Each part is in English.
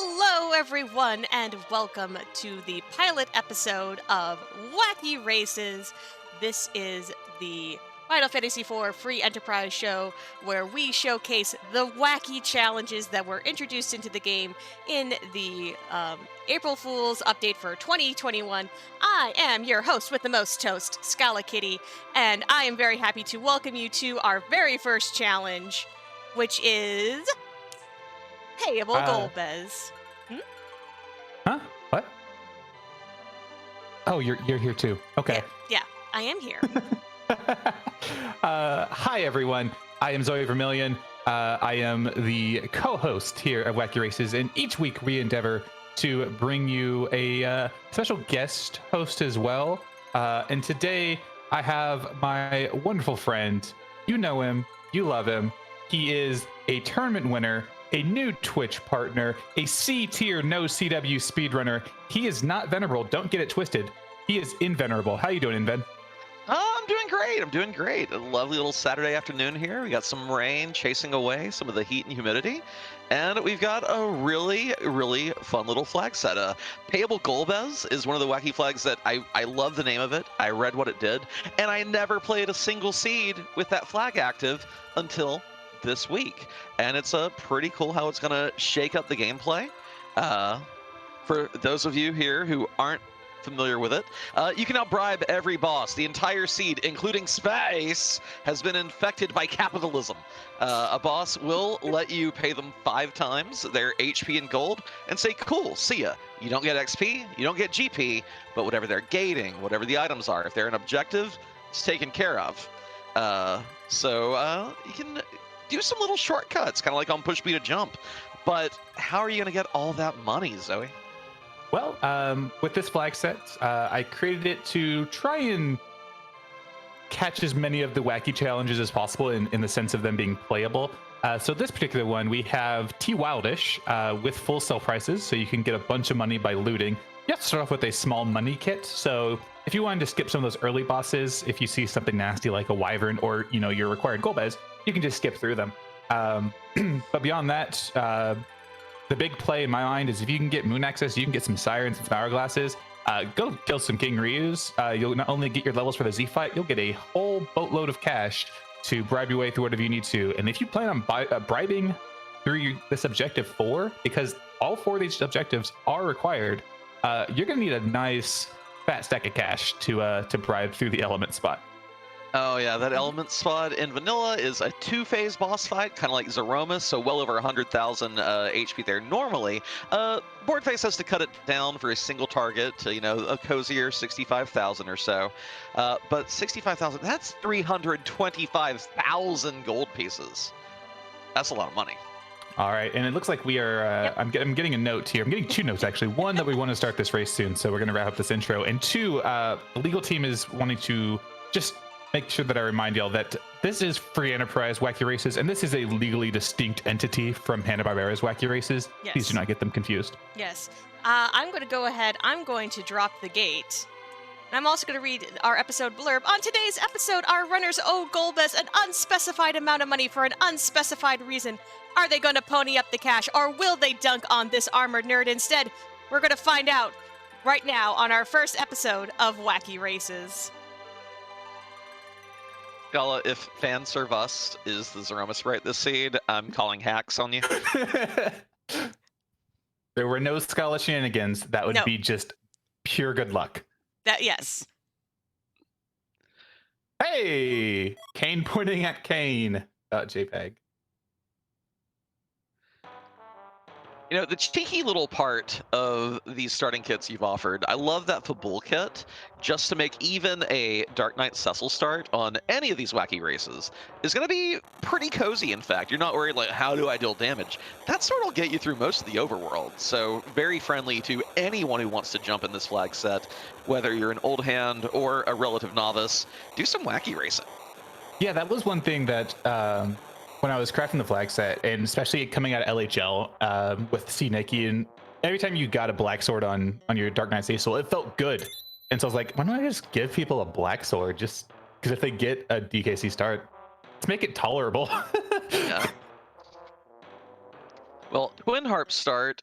Hello, everyone, and welcome to the pilot episode of Wacky Races. This is the Final Fantasy IV free enterprise show where we showcase the wacky challenges that were introduced into the game in the April Fool's update for 2021. I am your host with the most toast, Scala Kitty, and I am very happy to welcome you to our very first challenge, which is Payable Golbez. Huh? What? Oh, you're here too. Okay. Yeah, I am here. Hi everyone. I am Zoe Vermillion. I am the co-host here at Wacky Races, and each week we endeavor to bring you a special guest host as well. And today I have my wonderful friend. You know him. You love him. He is a tournament winner, a new Twitch partner, a C-tier no CW speedrunner. He is not venerable. Don't get it twisted. He is invenerable. How you doing, Inven? Oh, I'm doing great. A lovely little Saturday afternoon here. We got some rain chasing away some of the heat and humidity. And we've got a really, really fun little flag set. Payable Golbez is one of the wacky flags that I love the name of it. I read what it did. And I never played a single seed with that flag active until this week. And it's pretty cool how it's going to shake up the gameplay. For those of you here who aren't familiar with it, you can now bribe every boss. The entire seed, including space, has been infected by capitalism. A boss will let you pay them 5 times their HP and gold and say, cool, see ya. You don't get XP, you don't get GP, but whatever they're gating, whatever the items are, if they're an objective, it's taken care of. So you can do some little shortcuts, kind of like on Push B to Jump. But how are you going to get all that money, Zoe? Well, with this flag set, I created it to try and catch as many of the wacky challenges as possible in the sense of them being playable. So this particular one, we have T Wildish with full sell prices, so you can get a bunch of money by looting. You have to start off with a small money kit. So if you wanted to skip some of those early bosses, if you see something nasty like a wyvern or your required Golbez, you can just skip through them. But beyond that, the big play in my mind is if you can get moon access, you can get some sirens and hourglasses. Go kill some King Ryus. You'll not only get your levels for the Z fight, you'll get a whole boatload of cash to bribe your way through whatever you need to. And if you plan on bribing through this objective 4, because all 4 of these objectives are required, you're gonna need a nice fat stack of cash to bribe through the element spot. Oh yeah, that element spot in vanilla is a 2-phase boss fight, kind of like Zeromus, so well over 100,000 HP there normally. Boardface has to cut it down for a single target to, a cozier 65,000 or so. But 65,000, that's 325,000 gold pieces. That's a lot of money. All right, and it looks like we are, Yep. I'm getting a note here. I'm getting 2 notes, actually. One, that we want to start this race soon, so we're going to wrap up this intro. And 2, the legal team is wanting to just make sure that I remind y'all that this is free enterprise Wacky Races, and this is a legally distinct entity from Hanna-Barbera's Wacky Races. Yes. Please do not get them confused. Yes. I'm going to go ahead. I'm going to drop the gate. And I'm also going to read our episode blurb. On today's episode, our runners owe Golbez an unspecified amount of money for an unspecified reason. Are they going to pony up the cash, or will they dunk on this armored nerd instead? We're going to find out right now on our first episode of Wacky Races. Gala, if Fan Serve Us is the Zeromus right this seed, I'm calling hacks on you. There were no Scala shenanigans. That would be just pure good luck. Yes. Hey! Kane pointing at Kane. JPEG. The cheeky little part of these starting kits you've offered, I love that Fabul kit, just to make even a Dark Knight Cecil start on any of these wacky races is going to be pretty cozy, in fact. You're not worried, like, how do I deal damage? That sort will get you through most of the overworld, so very friendly to anyone who wants to jump in this flag set, whether you're an old hand or a relative novice. Do some wacky racing. Yeah, that was one thing that when I was crafting the flag set, and especially coming out of LHL with C Nikki, and every time you got a black sword on your Dark Knight Cecil, it felt good. And so I was like, why don't I just give people a black sword? Just because if they get a DKC start, let's make it tolerable. Yeah. Well, Twin Harp start.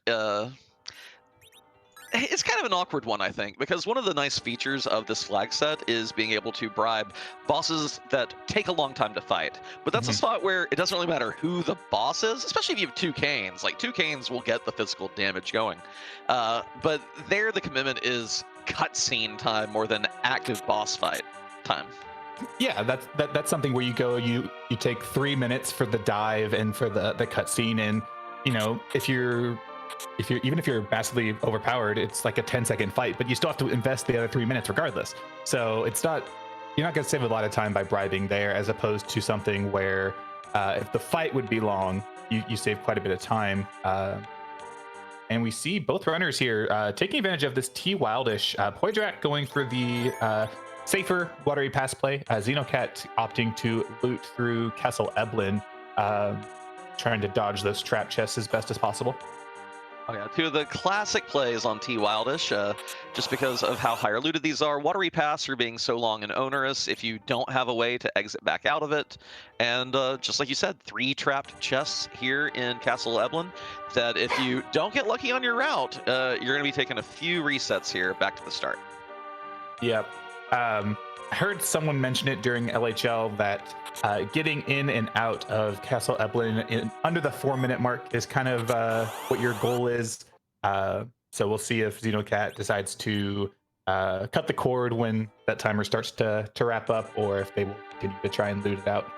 It's kind of an awkward one, I think, because one of the nice features of this flag set is being able to bribe bosses that take a long time to fight. But that's a Mhm. spot where it doesn't really matter who the boss is, especially if you have two canes. Like, two canes will get the physical damage going. But there, the commitment is cutscene time more than active boss fight time. Yeah, that's something where you take 3 minutes for the dive and for the cutscene, and if you're massively overpowered, it's like a 10-second fight, but you still have to invest the other 3 minutes regardless. So you're not going to save a lot of time by bribing there, as opposed to something where if the fight would be long, you save quite a bit of time. And we see both runners here taking advantage of this T Wildish. Poidrak going for the safer watery pass play. Xenocat opting to loot through Castle Eblin, trying to dodge those trap chests as best as possible. Oh yeah, two of the classic plays on T Wildish, just because of how higher looted these are. Watery Pass for being so long and onerous if you don't have a way to exit back out of it. And just like you said, 3 trapped chests here in Castle Eblin that if you don't get lucky on your route, you're going to be taking a few resets here back to the start. Yep. I heard someone mention it during LHL that getting in and out of Castle Eblin under the 4-minute mark is kind of what your goal is. So we'll see if Xenocat decides to cut the cord when that timer starts to wrap up, or if they will continue to try and loot it out.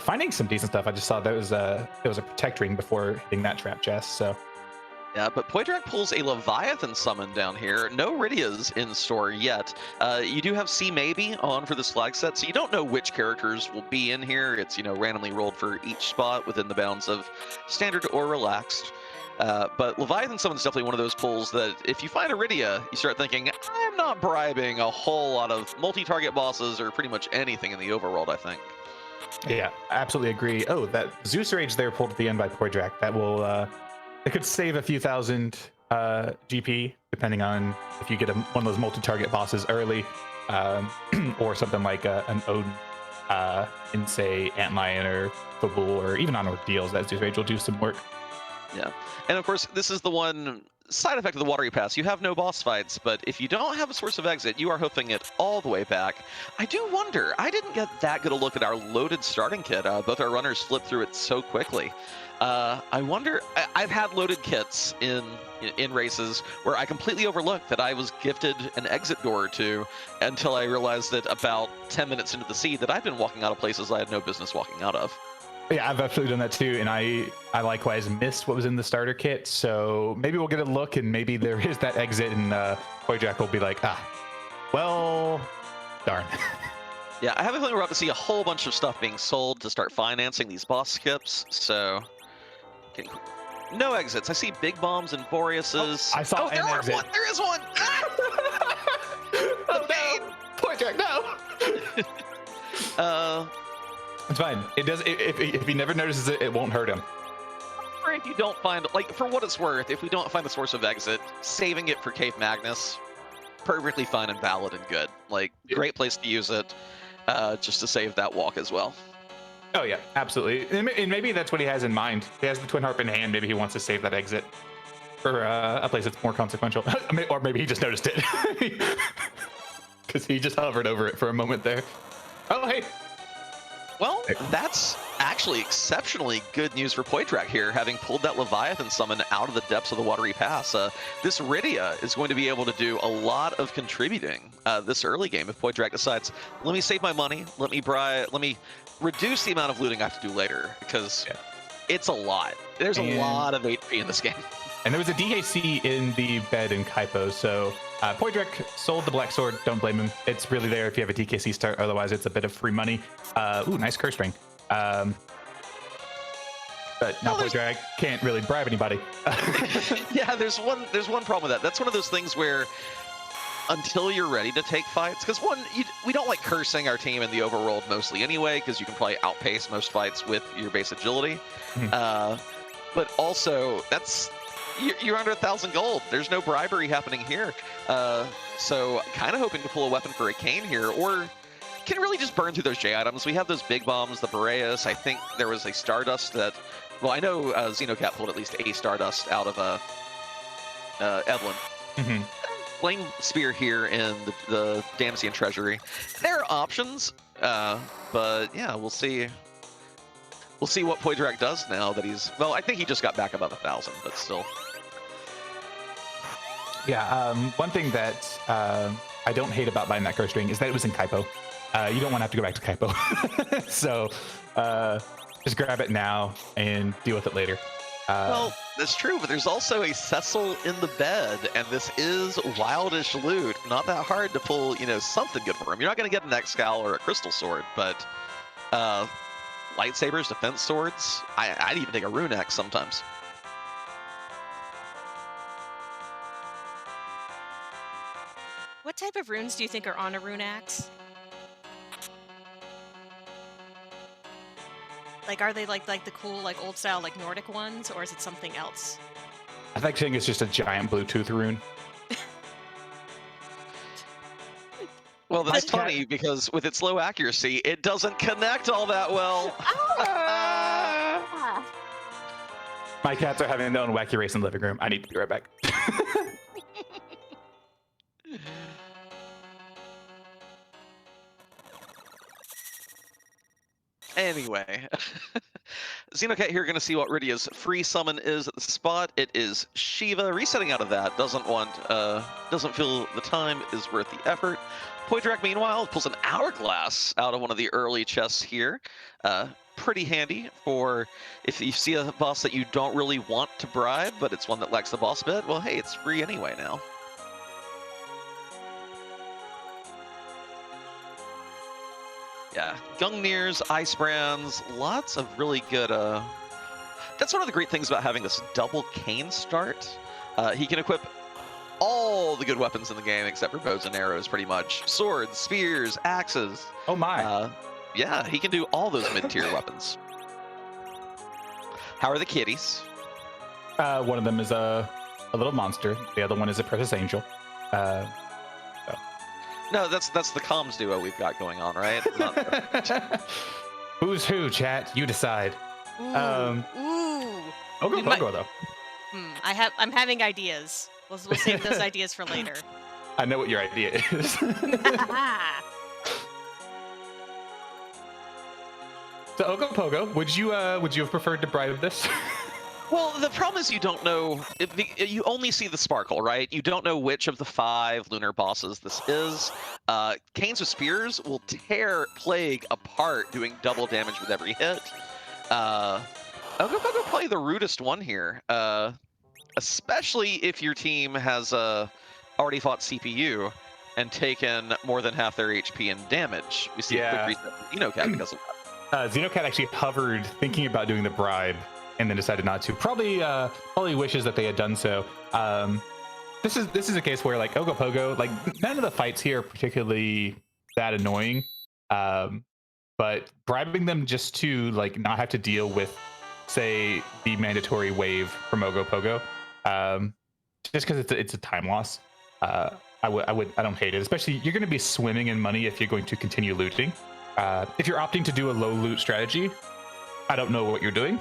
Finding some decent stuff. I just saw there was a protect ring before hitting that trap chest. So. Yeah, but Poidrak pulls a Leviathan summon down here. No Rydias in store yet. You do have C Maybe on for this flag set, so you don't know which characters will be in here. It's, randomly rolled for each spot within the bounds of standard or relaxed. But Leviathan Summon's definitely one of those pulls that if you find a Rydia, you start thinking, I'm not bribing a whole lot of multi-target bosses or pretty much anything in the overworld, I think. Yeah, absolutely agree. Oh, that Zeus Rage there pulled at the end by Poidrak. That will... It could save a few thousand GP, depending on if you get one of those multi-target bosses early, or something like an Odin in, say, Antlion or Fabul, or even on Ordeals. That Zeus Rage will do some work. Yeah, and of course, this is the one side effect of the Watery Pass. You have no boss fights, but if you don't have a source of exit, you are hoofing it all the way back. I do wonder, I didn't get that good a look at our loaded starting kit. Both our runners flipped through it so quickly. I wonder, I've had loaded kits in races where I completely overlooked that I was gifted an exit door or two until I realized that about 10 minutes into the seed that I've been walking out of places I had no business walking out of. Yeah, I've absolutely done that too, and I likewise missed what was in the starter kit, so maybe we'll get a look, and maybe there is that exit, and Poidrak will be like, well, darn. Yeah, I have a feeling we're about to see a whole bunch of stuff being sold to start financing these boss skips, so... No exits. I see big bombs and Boreases. I saw an exit. One. There is one. Oh no, Poidrak, no. It's fine. It does. If he never notices it, it won't hurt him. Or if you don't find, like, for what it's worth, if we don't find the source of exit, saving it for Cave Magnus, perfectly fine and valid and good. Like, great place to use it, just to save that walk as well. Oh yeah, absolutely. And maybe that's what he has in mind. He has the Twin Harp in hand. Maybe he wants to save that exit for a place that's more consequential. Or maybe he just noticed it. Because he just hovered over it for a moment there. Oh, hey. Well, that's actually exceptionally good news for Poidrak here, having pulled that Leviathan summon out of the depths of the Watery Pass. This Rydia is going to be able to do a lot of contributing this early game if Poidrak decides, let me save my money, let me reduce the amount of looting I have to do later, because it's a lot. There's a lot of HP in this game. And there was a DKC in the bed in Kaipo, so Poidrak sold the Black Sword. Don't blame him. It's really there if you have a DKC start. Otherwise, it's a bit of free money. Ooh, nice curse ring. But now Poidrak can't really bribe anybody. Yeah, there's one problem with that. That's one of those things where until you're ready to take fights, because we don't like cursing our team in the overworld mostly anyway, because you can probably outpace most fights with your base agility. But also, you're under 1,000 gold. There's no bribery happening here. So kind of hoping to pull a weapon for a cane here, or can really just burn through those J items. We have those big bombs, the Boreas. I think there was a Stardust that, well, I know Xenocat pulled at least a Stardust out of Evelyn. Mm-hmm. Flame Spear here in the Damsian Treasury. There are options, but yeah, we'll see. We'll see what Poydrak does now that he's, well, I think he just got back above 1,000, but still. Yeah, one thing that I don't hate about buying that curse string is that it was in Kaipo. You don't want to have to go back to Kaipo. So just grab it now and deal with it later. Well, that's true, but there's also a Cecil in the bed, and this is wildish loot. Not that hard to pull, you know, something good for him. You're not going to get an X-Scal or a Crystal Sword, but lightsabers, defense swords, I'd even take a Rune Axe sometimes. What type of runes do you think are on a rune axe? Like, are they like the cool, like, old style, like, Nordic ones, or is it something else? I think it's just a giant Bluetooth rune. Well, that's funny because with its low accuracy, it doesn't connect all that well. My cats are having their own wacky race in the living room. I need to be right back. Anyway, Xenocat here, going to see what Rydia's free summon is at the spot. It is Shiva. Resetting out of that doesn't feel the time is worth the effort. Poydrak, meanwhile, pulls an Hourglass out of one of the early chests here. Pretty handy for if you see a boss that you don't really want to bribe, but it's one that lacks the boss bit. Well, hey, it's free anyway now. Yeah, Gungnir's, Ice Brands, lots of really good. That's one of the great things about having this double cane start. He can equip all the good weapons in the game except for bows and arrows, pretty much. Swords, spears, axes. Oh my. Yeah, he can do all those mid-tier weapons. How are the kitties? One of them is a little monster. The other one is a precious angel. No, that's the comms duo we've got going on, right? Who's who, chat? You decide. Ooh. Ogo Pogo, though. I'm having ideas. We'll save those ideas for later. I know what your idea is. So Ogo Pogo, would you have preferred to bribe this? Well, the problem is you don't know. You only see the sparkle, right? You don't know which of the 5 lunar bosses this is. Canes with Spears will tear Plague apart, doing double damage with every hit. Ogo Pogo probably the rudest one here, especially if your team has already fought CPU and taken more than half their HP in damage. We see a quick reset from Xenocat because of that. Xenocat actually hovered, thinking about doing the bribe, and then decided not to. Probably wishes that they had done so. This is a case where, like, Ogo Pogo, like, none of the fights here are particularly that annoying, but bribing them just to, like, not have to deal with, say, the mandatory wave from Ogo Pogo, just because it's a time loss. I don't hate it. Especially, you're going to be swimming in money if you're going to continue looting. If you're opting to do a low loot strategy, I don't know what you're doing.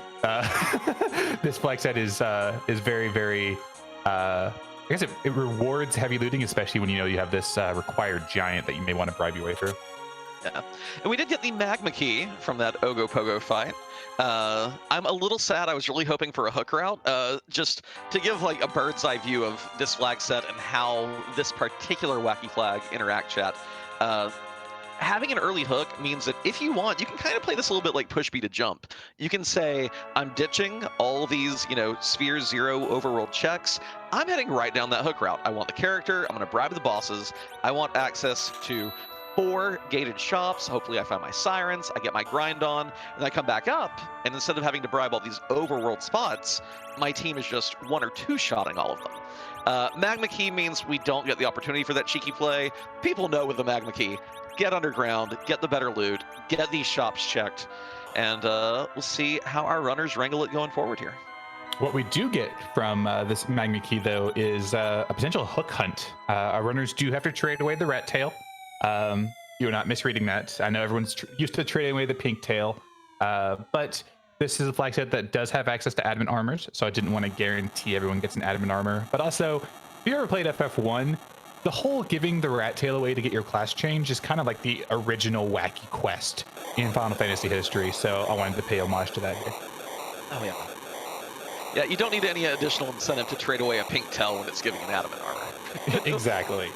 This flag set is very, very. I guess it rewards heavy looting, especially when you have this required giant that you may want to bribe your way through. Yeah, and we did get the Magma Key from that Ogo Pogo fight. I'm a little sad. I was really hoping for a hook route, just to give like a bird's eye view of this flag set and how this particular wacky flag interact. Chat. Having an early hook means that if you want, you can kind of play this a little bit like push B to jump. You can say, I'm ditching all these, sphere 0 overworld checks. I'm heading right down that hook route. I want the character. I'm going to bribe the bosses. I want access to 4 gated shops. Hopefully I find my sirens. I get my grind on, and I come back up. And instead of having to bribe all these overworld spots, my team is just 1 or 2 shotting all of them. Magma Key means we don't get the opportunity for that cheeky play. People know with the Magma Key, get underground, get the better loot, get these shops checked, and we'll see how our runners wrangle it going forward here. What we do get from this Magma Key, though, is a potential hook hunt. Our runners do have to trade away the rat tail. You're not misreading that. I know everyone's used to trading away the pink tail, but this is a flag set that does have access to adamant armors, so I didn't want to guarantee everyone gets an adamant armor. But also, if you ever played FF1, the whole giving the rat tail away to get your class change is kind of like the original wacky quest in Final Fantasy history, so I wanted to pay homage to that here. Oh, yeah. Yeah, you don't need any additional incentive to trade away a pink tail when it's giving an adamant armor. Exactly.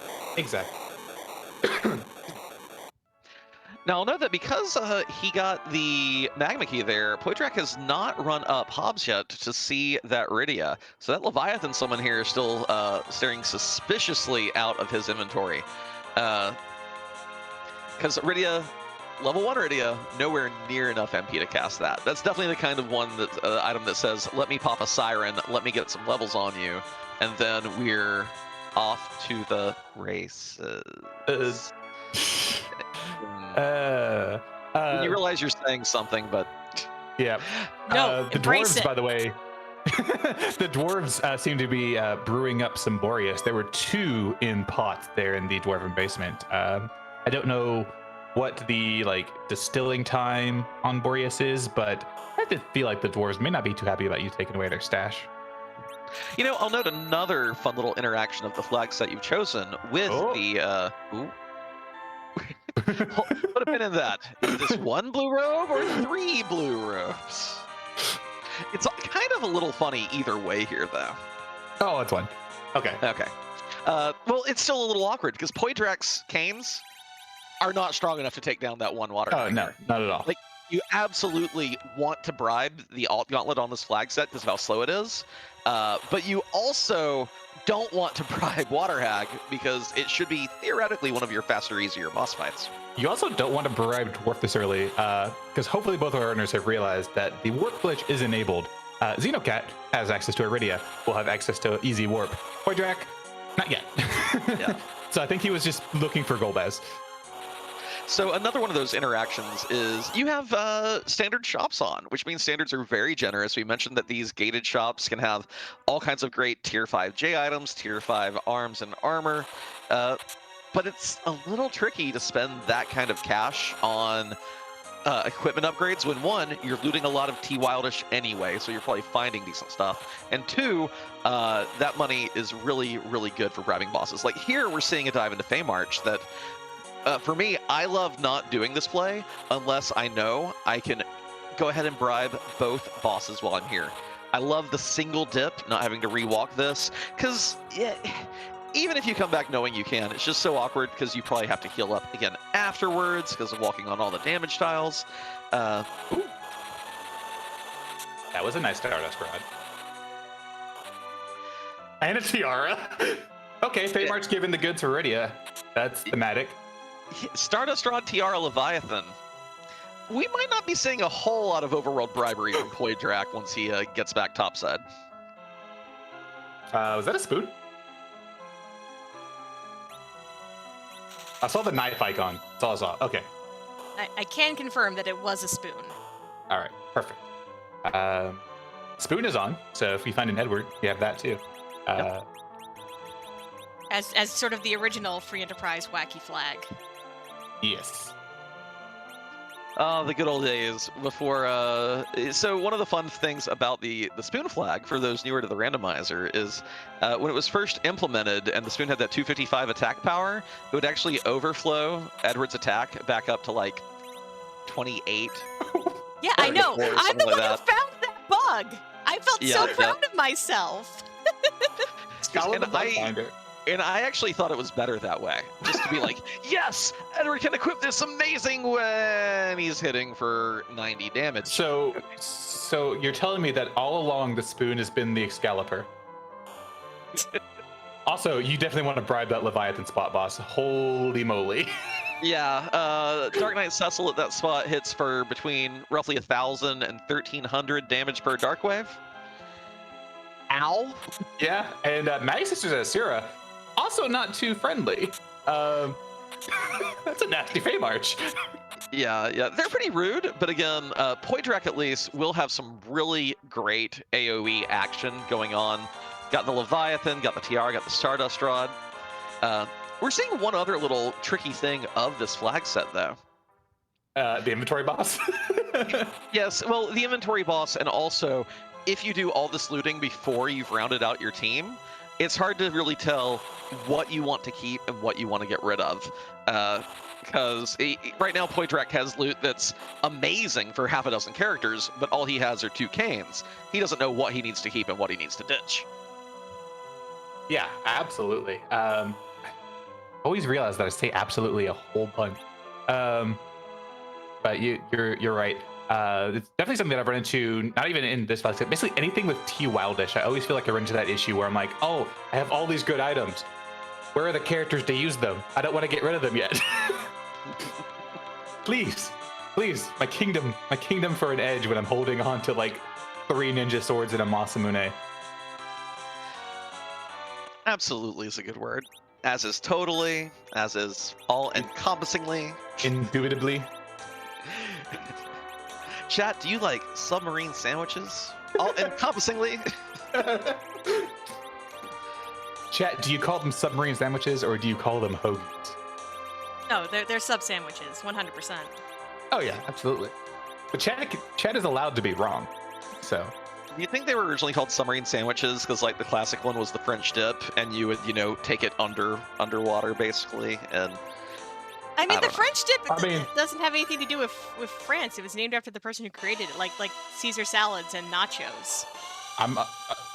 Now, I'll note that because he got the Magma Key there, Poitrak has not run up Hobbs yet to see that Rydia. So that Leviathan summon here is still staring suspiciously out of his inventory. Because Rydia, level 1 Rydia, nowhere near enough MP to cast that. That's definitely the kind of one that item that says, let me pop a Siren, let me get some levels on you, and then we're off to the races. You realize you're saying something, but yeah. No, the embrace dwarves, it. by the way, the dwarves seem to be brewing up some Boreas. There were 2 in pots there in the dwarven basement. I don't know what the distilling time on Boreas is, but I did feel like the dwarves may not be too happy about you taking away their stash. You know, I'll note another fun little interaction of the flag set you've chosen with the put a pin in that. Is this 1 blue robe or 3 blue robes? It's kind of a little funny either way here, though. Oh, it's 1. Okay. Okay. Well, it's still a little awkward because Poitrak's canes are not strong enough to take down that 1 water. Oh, no, not at all. Like, you absolutely want to bribe the alt gauntlet on this flag set because of how slow it is, but you also don't want to bribe Water Hag because it should be theoretically one of your faster, easier boss fights. You also don't want to bribe Dwarf this early, because hopefully both of our owners have realized that the warp glitch is enabled. Xenocat has access to Iridia, will have access to easy warp. Poitrak, not yet. Yeah. So I think he was just looking for Golbez. So another one of those interactions is you have standard shops on, which means standards are very generous. We mentioned that these gated shops can have all kinds of great tier 5 J items, tier 5 arms and armor, but it's a little tricky to spend that kind of cash on equipment upgrades when 1, you're looting a lot of T-Wildish anyway, so you're probably finding decent stuff, and 2, that money is really, really good for bribing bosses. Like here, we're seeing a dive into Feymarch that for me, I love not doing this play unless I know I can go ahead and bribe both bosses while I'm here. I love the single dip, not having to rewalk this, because even if you come back knowing you can, it's just so awkward because you probably have to heal up again afterwards because of walking on all the damage tiles. That was a nice Stardust Rod. And a tiara. Okay, Feymarch's giving the good to Iridia. That's thematic. Stardust Rod, Tiara, Leviathan. We might not be seeing a whole lot of overworld bribery from Poitrak once he gets back topside. Was that a spoon? I saw the knife icon. That's all I saw. Okay. I can confirm that it was a spoon. All right. Perfect. Spoon is on, so if we find an Edward, we have that too. Yep. As sort of the original Free Enterprise Wacky flag. Yes. Oh, the good old days before. So one of the fun things about the spoon flag for those newer to the randomizer is when it was first implemented and the spoon had that 255 attack power, it would actually overflow Edward's attack back up to like 28. Yeah, I know. I'm the one who found that bug. I felt so proud of myself. And I actually thought it was better that way, just to be like, yes, Edward can equip this amazing when he's hitting for 90 damage. So you're telling me that all along the spoon has been the Excalibur. Also, you definitely want to bribe that Leviathan spot boss. Holy moly. Yeah, Dark Knight Cecil at that spot hits for between roughly 1,000 and 1,300 damage per Dark Wave. Ow. Yeah, and Maggie Sisters Asura, also not too friendly. That's a nasty Feymarch. Yeah, they're pretty rude, but again, Poitrak at least will have some really great AoE action going on. Got the Leviathan, got the Tiara, got the Stardust Rod. We're seeing one other little tricky thing of this flag set, though. The inventory boss. Yes, well, the inventory boss, and also if you do all this looting before you've rounded out your team, it's hard to really tell what you want to keep and what you want to get rid of. Because right now, Poydrak has loot that's amazing for half a dozen characters, but all he has are 2 canes. He doesn't know what he needs to keep and what he needs to ditch. Yeah, absolutely. I always realize that I say absolutely a whole bunch. But you're right. It's definitely something that I've run into, not even in this flag set, basically anything with T Wildish. I always feel like I run into that issue where I'm like, oh, I have all these good items. Where are the characters to use them? I don't want to get rid of them yet. Please, my kingdom for an edge when I'm holding on to like 3 ninja swords and a Masamune. Absolutely is a good word. As is totally, as is all-encompassingly. Indubitably. Chat, do you like submarine sandwiches? All-encompassingly. Chat, do you call them submarine sandwiches or do you call them hoagies? No, they're sub sandwiches, 100%. Oh yeah, absolutely. But Chat is allowed to be wrong, so. Do you think they were originally called submarine sandwiches because, like, the classic one was the French dip, and you would, take it underwater basically, and I mean, the French dip doesn't have anything to do with France. It was named after the person who created it, like Caesar salads and nachos.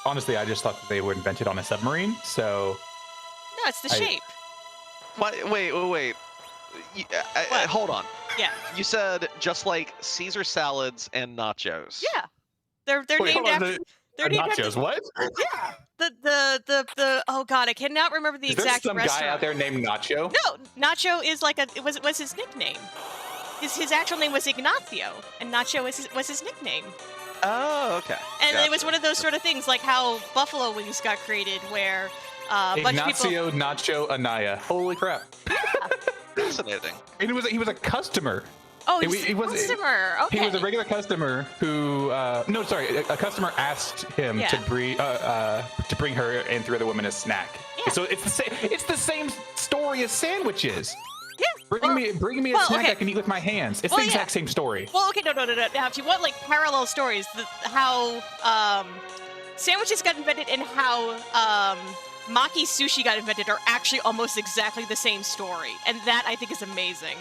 Honestly, I just thought that they were invented on a submarine, so. No, it's the shape. Wait. Hold on. Yeah. You said just like Caesar salads and nachos. Yeah. They're named after. They're named nachos. After, what? Yeah. The oh god, I cannot remember the exact some restaurant. Guy out there named Nacho? No, Nacho is like was his nickname. His actual name was Ignacio, and Nacho was his nickname. Oh, okay. And gotcha. It was one of those sort of things, like how buffalo wings got created, where a bunch of people. Ignacio Nacho Anaya. Holy crap! Yeah. Fascinating. And he was a customer. Oh, he was a customer. Okay. He was a regular customer who, a customer asked him to bring her and 3 other women a snack. Yeah. So it's the same story as sandwiches. Yeah. Bring me a snack I can eat with my hands. It's the exact same story. Well, okay, no. Now, if you want like parallel stories, how sandwiches got invented and how maki sushi got invented are actually almost exactly the same story, and that I think is amazing.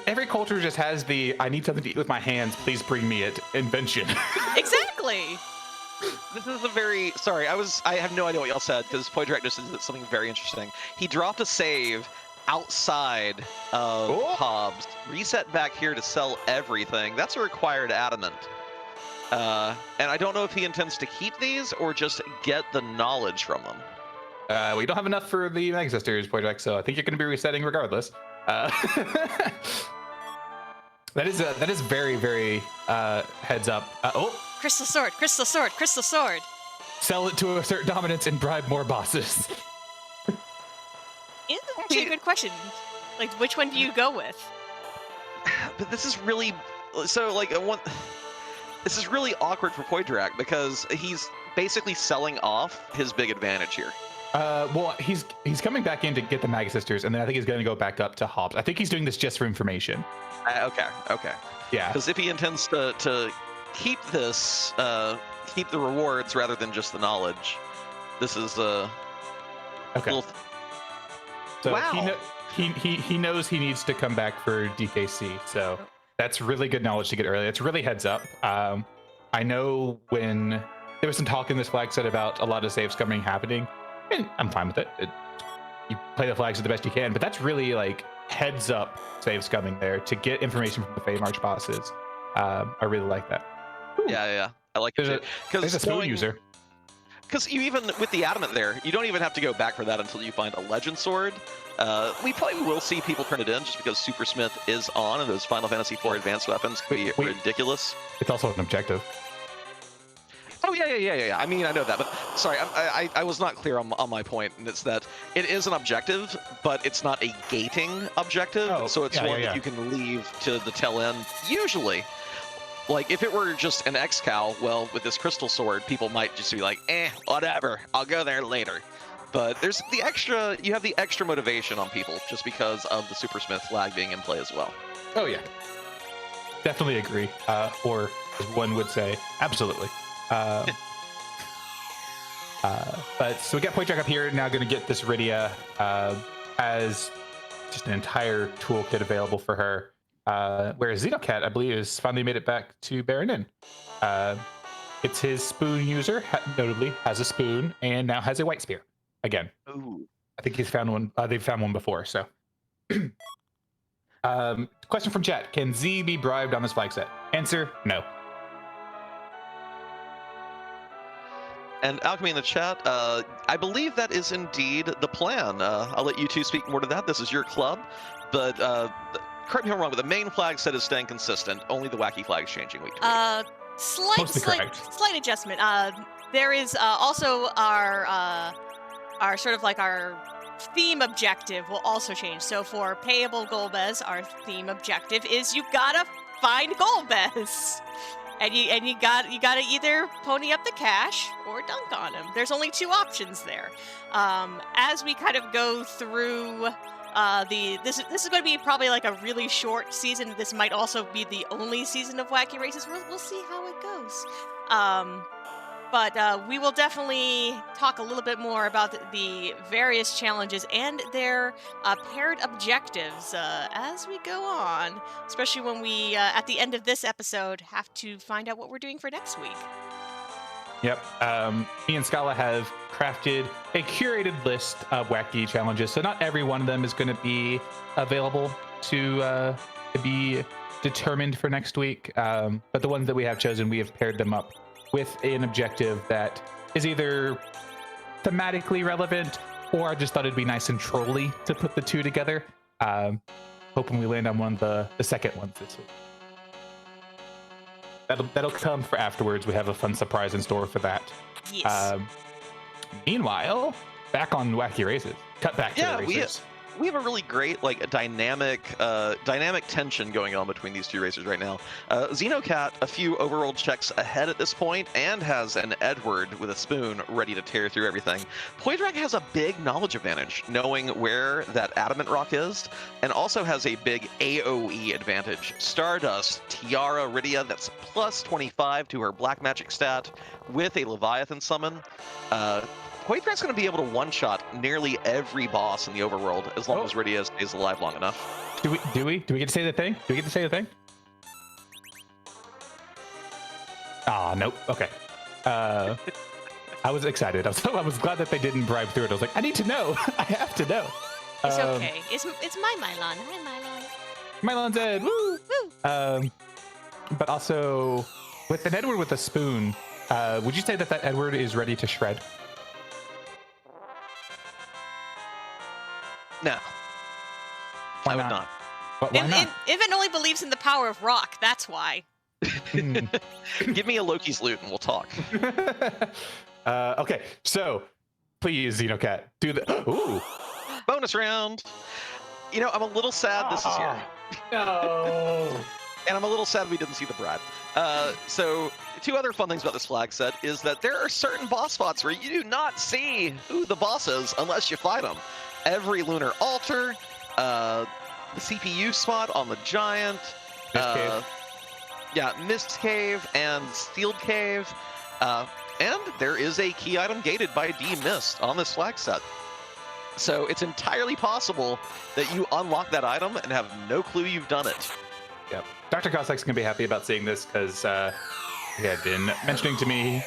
Every culture just has the "I need something to eat with my hands, please bring me it" invention. Exactly. This is a very sorry. I have no idea what y'all said because Poydrak just did something very interesting. He dropped a save outside of Hobbs, reset back here to sell everything. That's a required adamant. And I don't know if he intends to keep these or just get the knowledge from them. We don't have enough for the Mega Sisters, Poydrak, so I think you're going to be resetting regardless. That is very, very heads up. Crystal sword. Sell it to assert dominance and bribe more bosses. It's actually a good question. Like, which one do you go with? But this is really this is really awkward for Poydrak because he's basically selling off his big advantage here. Well, he's coming back in to get the Mega Sisters, and then I think he's going to go back up to Hobbs. I think he's doing this just for information. Okay. Yeah. Because if he intends to keep this, keep the rewards rather than just the knowledge, this is okay. So wow. He knows he needs to come back for DKC. So that's really good knowledge to get early. It's really heads up. I know when there was some talk in this flag set about a lot of saves happening. And I'm fine with it. You play the flags the best you can, but that's really like heads up saves coming there to get information from the Fey March bosses. I really like that. Ooh. Yeah. I like it too. There's a spoon user. Because you even with the adamant there, you don't even have to go back for that until you find a legend sword. We probably will see people turn it in just because Supersmith is on, and those Final Fantasy IV advanced weapons can be ridiculous. It's also an objective. Oh yeah. I mean, I know that, but sorry, I was not clear on my point, and it's that it is an objective, but it's not a gating objective, so it's one that you can leave to the tail end. Usually, like if it were just an X-Cow, well, with this crystal sword, people might just be like, whatever, I'll go there later. But there's the extra, you have the extra motivation on people just because of the Super Smith flag being in play as well. Oh yeah, definitely agree. Or as one would say, absolutely. But so we got Point Jack up here. Now going to get this Rydia as just an entire toolkit available for her. Whereas Xenocat, I believe, has finally made it back to Baron Inn. It's his spoon user, notably has a spoon and now has a white spear again. Ooh. I think he's found one. They've found one before. So, question from chat: can Z be bribed on this flag set? Answer: no. And Alchemy in the chat, I believe that is indeed the plan. I'll let you two speak more to that. This is your club, but correct me if I'm wrong, but the main flag set is staying consistent. Only the wacky flag is changing week to week. Slight adjustment. There is also our sort of like our theme objective will also change. So for Payable Golbez, our theme objective is you gotta find Golbez. And you gotta either pony up the cash or dunk on him. There's only two options there. As we kind of go through this is going to be probably like a really short season. This might also be the only season of Wacky Races. We'll see how it goes. But we will definitely talk a little bit more about the various challenges and their paired objectives as we go on, especially when we, at the end of this episode, have to find out what we're doing for next week. Yep. Me and Scala have crafted a curated list of wacky challenges, so not every one of them is going to be available to be determined for next week. But the ones that we have chosen, we have paired them up with an objective that is either thematically relevant, or I just thought it'd be nice and trolly to put the two together. Hoping we land on one of the second ones this week. That'll come for afterwards. We have a fun surprise in store for that. Yes. Meanwhile, back on Wacky Races. Cut back to the racers. We have a really great, like, dynamic tension going on between these two racers right now. Xenocat, a few overrolled checks ahead at this point, and has an Edward with a spoon ready to tear through everything. Poydrak has a big knowledge advantage, knowing where that Adamant Rock is, and also has a big AoE advantage. Stardust, Tiara, Rydia, that's plus 25 to her Black Magic stat with a Leviathan summon. Poydrak's going to be able to one-shot nearly every boss in the overworld as long as Rydia stays alive long enough. Do we get to say the thing? Do we get to say the thing? Ah, nope. Okay. I was excited. I was glad that they didn't bribe through it. I was like, I need to know. I have to know. It's okay. It's my Mylon. Hi, Mylon. Mylon's dead. Woo! Woo! But also, with an Edward with a spoon, would you say that Edward is ready to shred? No. Why I would not? not. But why not? Ivan only believes in the power of rock. That's why. Give me a Loki's loot and we'll talk. Okay, so please, Xenocat, do the ooh Bonus round. You know, I'm a little sad this is here. No. And I'm a little sad we didn't see the Brad. So two other fun things about this flag set is that there are certain boss spots where you do not see who the boss is unless you fight them. Every lunar altar, the CPU spot on the giant, Mist Cave and Sealed Cave, and there is a key item gated by D-Mist on this flag set. So it's entirely possible that you unlock that item and have no clue you've done it. Yep. Dr. Cossac's gonna be happy about seeing this because he had been mentioning to me.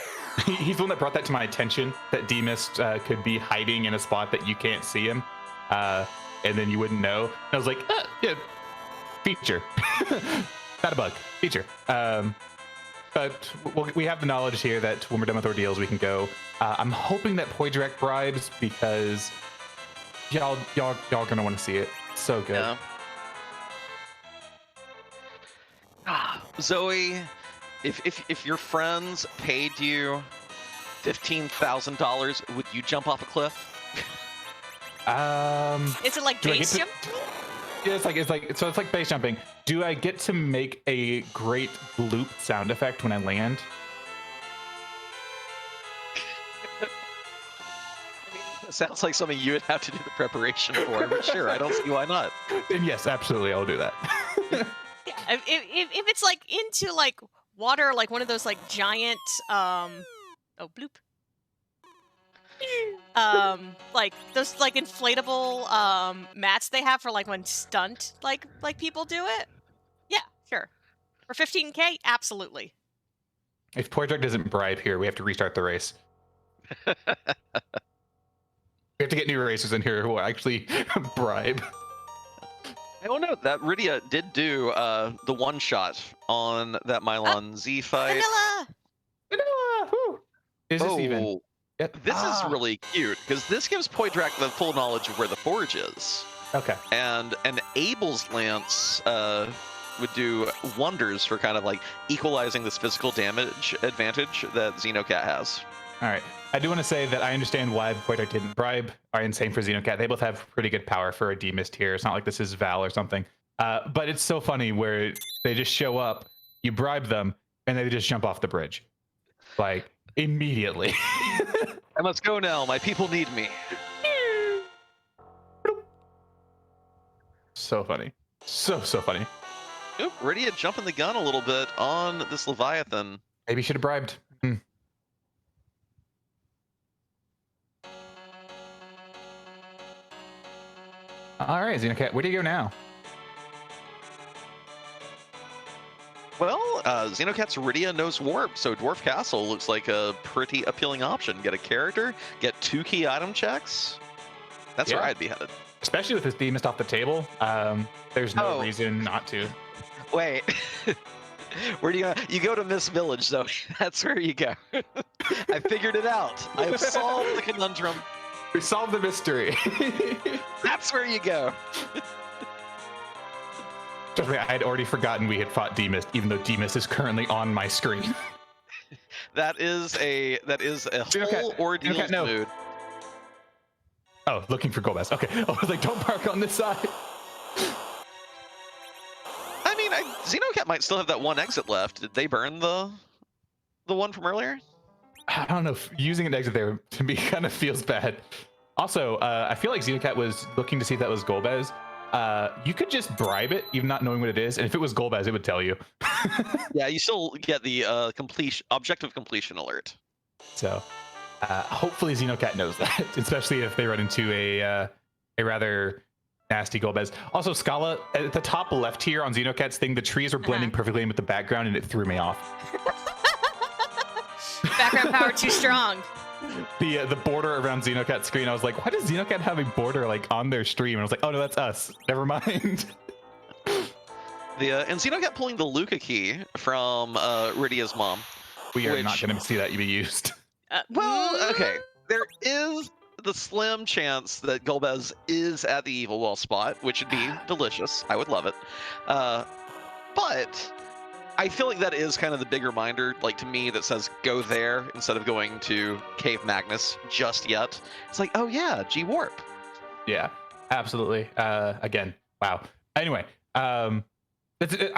He's the one that brought that to my attention, that D-Mist could be hiding in a spot that you can't see him, and then you wouldn't know. And I was like, yeah, feature. Not a bug, feature. But we have the knowledge here that when we're done with ordeals, we can go. I'm hoping that Poydrak bribes because y'all gonna want to see it. So good. Yeah. Zoe, if your friends paid you $15,000, would you jump off a cliff? Is it like base jump? Yeah, it's like base jumping. Do I get to make a great bloop sound effect when I land? Sounds like something you would have to do the preparation for, but sure, I don't see why not. And yes, absolutely, I'll do that. Yeah, if it's like into like water, like one of those like giant oh bloop. Like those like inflatable mats they have for like when stunt like people do it. Yeah, sure. For 15K, absolutely. If Portrak doesn't bribe here, we have to restart the race. We have to get new racers in here who will actually bribe. I don't know. That Rydia did do the one shot on that Mylon Z fight. Vanilla! Vanilla! Woo! Is this even? Yep. This is really cute because this gives Poydrak the full knowledge of where the forge is. Okay. And Abel's lance would do wonders for kind of like equalizing this physical damage advantage that Xenocat has. All right. I do want to say that I understand why Poydrak didn't bribe. And same for Xenocat. They both have pretty good power for a demist here. It's not like this is Val or something. But it's so funny where they just show up, you bribe them, and they just jump off the bridge. Like, immediately. I must go now. My people need me. So funny. So funny. Oop, Rydia jumping the gun a little bit on this Leviathan. Maybe you should have bribed. All right, Xenocat, where do you go now? Well, Xenocat's Rydia knows Warp, so Dwarf Castle looks like a pretty appealing option. Get a character, get 2 key item checks. That's where I'd be headed. Especially with this demist off the table. There's no reason not to. Wait. Where do you go? You go to Miss Village, though. That's where you go. I figured it out. I have solved the conundrum. We solved the mystery. That's where you go. Trust me, I had already forgotten we had fought Demist, even though Demist is currently on my screen. That is a whole ordeal mood. Oh, looking for Golbez. Okay, I was like, don't park on this side. I mean, Xenocat might still have that one exit left. Did they burn the one from earlier? I don't know. Using an exit there to me kind of feels bad. Also, I feel like Xenocat was looking to see if that was Golbez. You could just bribe it, even not knowing what it is, and if it was Golbez, it would tell you. Yeah, you still get the objective completion alert. So, hopefully Xenocat knows that, especially if they run into a rather nasty Golbez. Also, Scala, at the top left here on Xenocat's thing, the trees were blending perfectly in with the background, and it threw me off. Background power too strong. The border around Xenocat's screen, I was like, why does Xenocat have a border like on their stream? And I was like, oh no, that's us. Never mind. And Xenocat pulling the Luca key from Rydia's mom. We are not going to see that be used. Well, okay. There is the slim chance that Golbez is at the Evil Wall spot, which would be delicious. I would love it. But I feel like that is kind of the big reminder, like to me, that says go there instead of going to Cave Magnus just yet. It's like, oh yeah, G-Warp. Yeah, absolutely. Again, wow. Anyway, I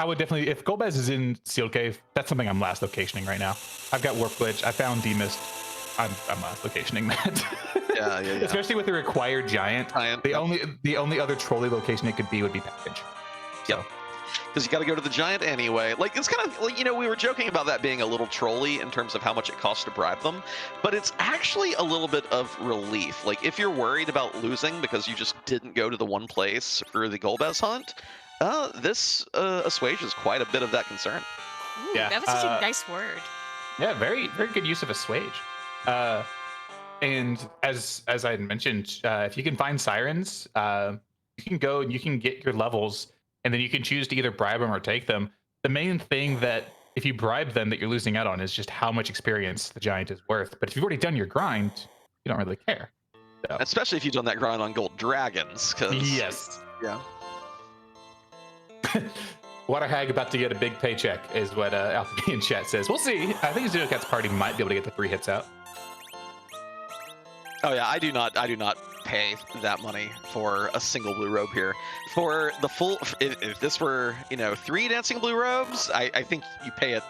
would definitely, if Golbez is in Sealed Cave, that's something I'm last locationing right now. I've got Warp Glitch. I found Demist. I'm last locationing that. Yeah. Especially with the required giant. The only other trolley location it could be would be Package. So. Yep. Because you got to go to the giant anyway. Like, it's kind of, like, we were joking about that being a little trolly in terms of how much it costs to bribe them, but it's actually a little bit of relief. Like, if you're worried about losing because you just didn't go to the one place for the Golbez hunt, this assuages quite a bit of that concern. Ooh, yeah, that was such a nice word. Yeah, very, very good use of assuage. And as I had mentioned, if you can find sirens, you can go and you can get your levels, and then you can choose to either bribe them or take them. The main thing that if you bribe them that you're losing out on is just how much experience the giant is worth. But if you've already done your grind, you don't really care. So. Especially if you've done that grind on gold dragons. Yes. Yeah. Water Hag about to get a big paycheck is what Alpha in chat says. We'll see. I think Xenocat's party might be able to get the 3 hits out. Oh yeah, I do not pay that money for a single blue robe here. For the full, if this were 3 dancing blue robes, I think you pay it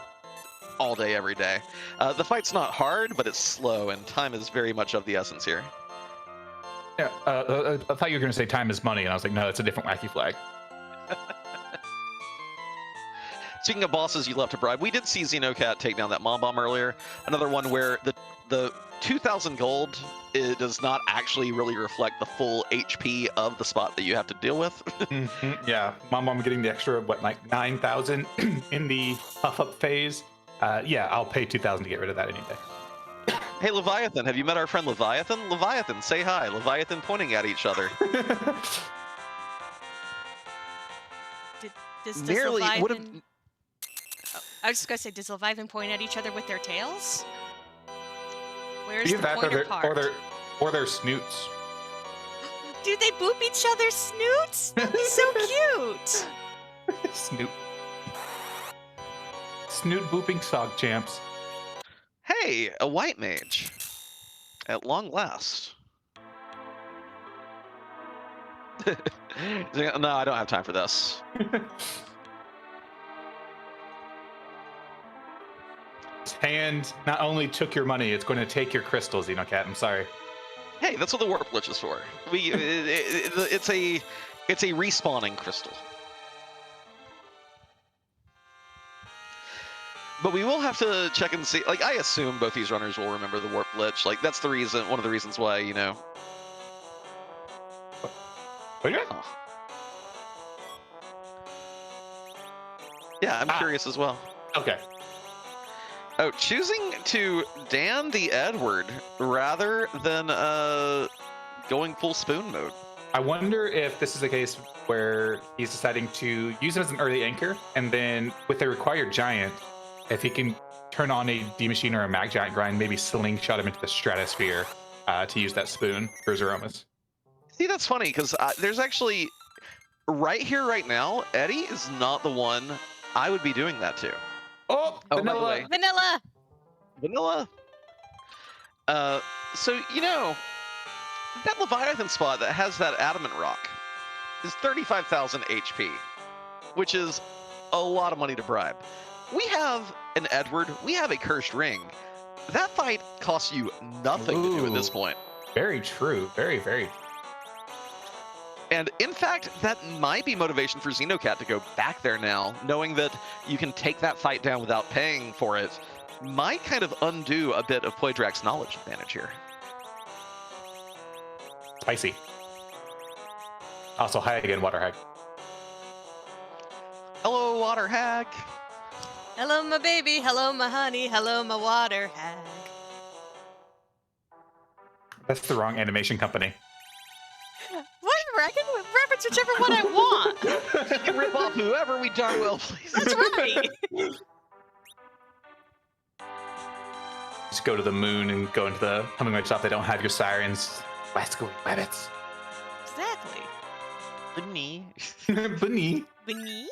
all day, every day. The fight's not hard, but it's slow, and time is very much of the essence here. Yeah, I thought you were going to say time is money, and I was like, no, it's a different wacky flag. Speaking of bosses you love to bribe, we did see Xenocat take down that Mom Bomb earlier. Another one where the 2,000 gold, it does not actually really reflect the full HP of the spot that you have to deal with. Yeah, Mom getting the extra, what, like 9,000 in the puff-up phase. Yeah, I'll pay 2,000 to get rid of that any day. Hey, Leviathan, have you met our friend Leviathan? Leviathan, say hi. Leviathan pointing at each other. Does Nearly would have. Leviathan... Oh, I was just going to say, does Leviathan point at each other with their tails? Where's the pointer part? Or their snoots. Do they boop each other's snoots? He's so cute. Snoot booping sock champs. Hey, a white mage. At long last. No, I don't have time for this. His hand not only took your money, it's going to take your crystals, Xenocat. I'm sorry. Hey, that's what the warp glitch is for. It's a respawning crystal. But we will have to check and see. Like, I assume both these runners will remember the warp glitch. Like, that's the reason. One of the reasons why, you know. Okay. Oh. Yeah, I'm curious as well. Okay. Oh, choosing to Dan the Edward rather than going full spoon mode. I wonder if this is a case where he's deciding to use him as an early anchor, and then with the required giant, if he can turn on a D-Machine or a Mag Giant grind, maybe slingshot him into the stratosphere to use that spoon for his aromas. See, that's funny, because there's actually, right here, right now, Eddie is not the one I would be doing that to. Oh, Vanilla. By the way, Vanilla. So, you know, that Leviathan spot that has that adamant rock is 35,000 HP, which is a lot of money to bribe. We have an Edward, we have a cursed ring. That fight costs you nothing to do at this point. Very true. Very, very true. And in fact, that might be motivation for Xenocat to go back there now, knowing that you can take that fight down without paying for it, might kind of undo a bit of Poidrak's knowledge advantage here. Spicy. Also, hi again, Water Hag. Hello, Water Hag. Hello, my baby. Hello, my honey. Hello, my water hag. That's the wrong animation company. Whatever, I can reference whichever one I want. You can rip off whoever we darn well please. That's right. Just go to the moon and go into the hummingbird shop. They don't have your sirens. Rascal rabbits. Exactly. Bunny. Bunny. Bunny?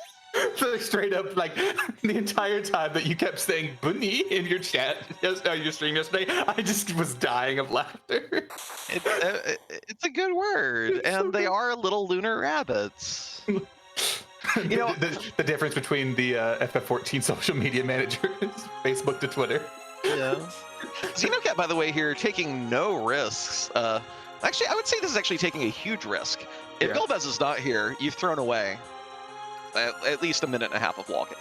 So straight up, like the entire time that you kept saying "bunny" in your chat, your stream yesterday, I just was dying of laughter. It's a good word, and they are little lunar rabbits. You know, the difference between the FF14 social media managers, Facebook to Twitter. Yeah. Xenocat, by the way, here taking no risks. Actually, I would say this is actually taking a huge risk. If Golbez is not here, you've thrown away at least a minute and a half of walking.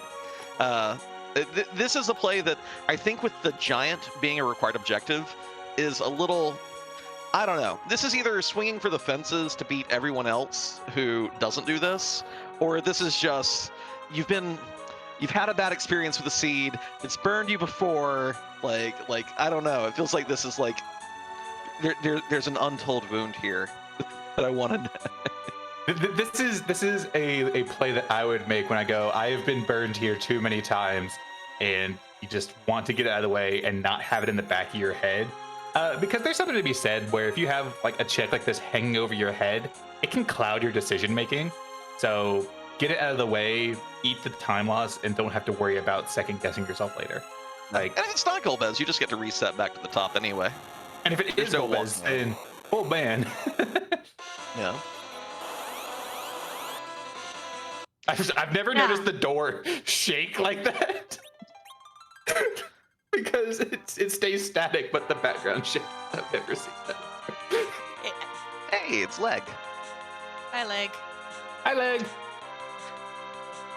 This is a play that I think, with the giant being a required objective, is a little, I don't know. This is either swinging for the fences to beat everyone else who doesn't do this, or this is just, you've had a bad experience with the seed. It's burned you before. Like I don't know. It feels like this is like there's an untold wound here that I want to know. This is a play that I would make when I go, I have been burned here too many times, and you just want to get it out of the way and not have it in the back of your head. Because there's something to be said where if you have like a check like this hanging over your head, it can cloud your decision making. So get it out of the way, eat the time loss, and don't have to worry about second guessing yourself later. Like, and if it's not Golbez, you just get to reset back to the top anyway. And if it is Golbez, then oh man. Yeah. I've never noticed the door shake like that. Because it stays static, but the background shakes. I've never seen that. Hey, it's Leg. Hi, Leg. Hi, Leg.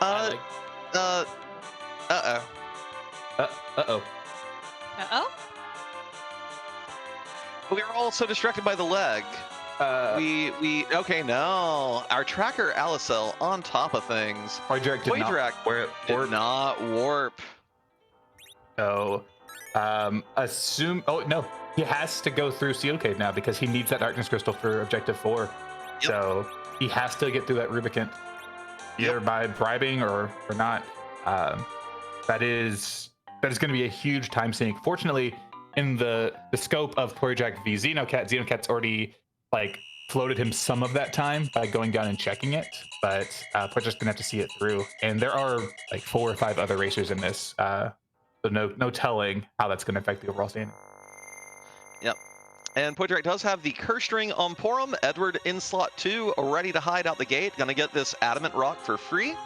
Uh, Leg. uh-oh. Uh-oh. Uh-oh? We are all so distracted by the Leg. Okay, no. Our tracker Alicel on top of things. Poydrak did Did not warp. So, assume. Oh no, he has to go through Seal Cave now because he needs that Darkness Crystal for Objective 4. Yep. So he has to get through that Rubicant, either by bribing or not. That is going to be a huge time sink. Fortunately, in the scope of Poydrak v Xenocat's already like floated him some of that time by going down and checking it, but Poydrak's gonna have to see it through. And there are like 4 or 5 other racers in this, so no telling how that's gonna affect the overall standing. Yep. And Poydrak does have the Curse Ring on Porum. Edward in slot 2, ready to hide out the gate. Gonna get this Adamant Rock for free.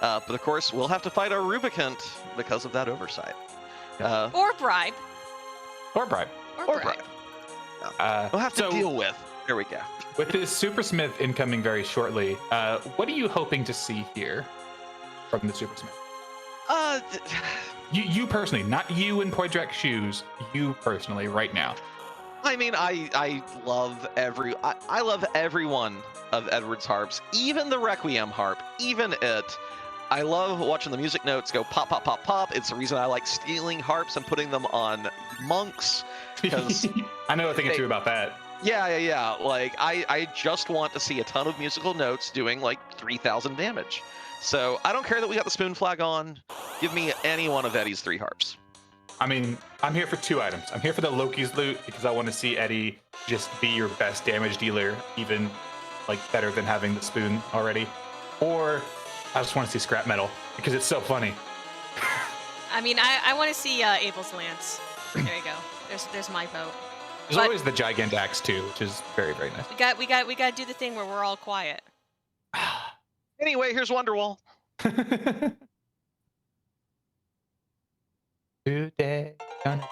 But of course, we'll have to fight our Rubicant because of that oversight. Or bribe. Or bribe. Or bribe. We'll have to deal with. There we go. With this Super Smith incoming very shortly, what are you hoping to see here from the Super Smith? You personally, not you in Poydrak's shoes. You personally, right now. I mean, I love I love every one of Edward's harps, even the Requiem harp, even it. I love watching the music notes go pop, pop, pop, pop. It's the reason I like stealing harps and putting them on monks. I know a thing or two about that. Yeah. Like, I just want to see a ton of musical notes doing like 3,000 damage. So I don't care that we got the spoon flag on. Give me any one of Eddie's 3 harps. I mean, I'm here for 2 items. I'm here for the Loki's loot because I want to see Eddie just be your best damage dealer, even like better than having the spoon already. Or I just want to see scrap metal because it's so funny. I mean, I want to see Abel's lance. There you go. There's my vote. There's always the Gigant Axe too, which is very, very nice. We got to do the thing where we're all quiet. Anyway, here's Wonderwall. Today, gonna...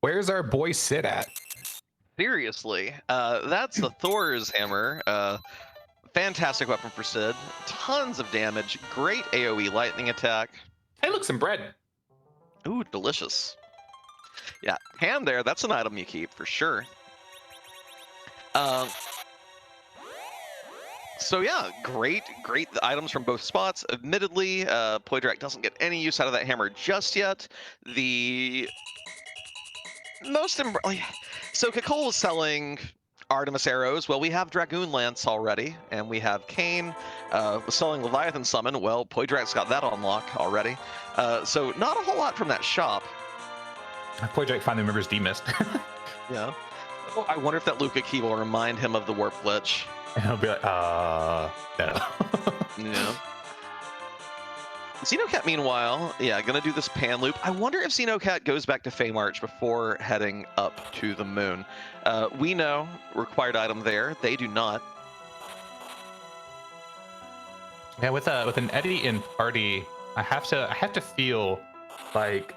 Where's our boy Sid at? Seriously, that's the Thor's hammer. Fantastic weapon for Sid. Tons of damage. Great AoE lightning attack. Hey, look, some bread. Ooh, delicious. Yeah, ham there. That's an item you keep for sure. So yeah, great items from both spots. Admittedly, Poydrak doesn't get any use out of that hammer just yet. The most so Kakol was selling Artemis arrows. Well, we have Dragoon Lance already, and we have Kane selling Leviathan Summon. Well, Poydrak's got that on lock already. So not a whole lot from that shop. Poydrak finally remembers D-Mist. Yeah. Oh, I wonder if that Luca key will remind him of the warp glitch. And he'll be like, no. Yeah. Xenocat, meanwhile, yeah, gonna do this pan loop. I wonder if Xenocat goes back to Feymarch before heading up to the moon. We know required item there. They do not. Yeah, with an Eddie in party, I have to feel like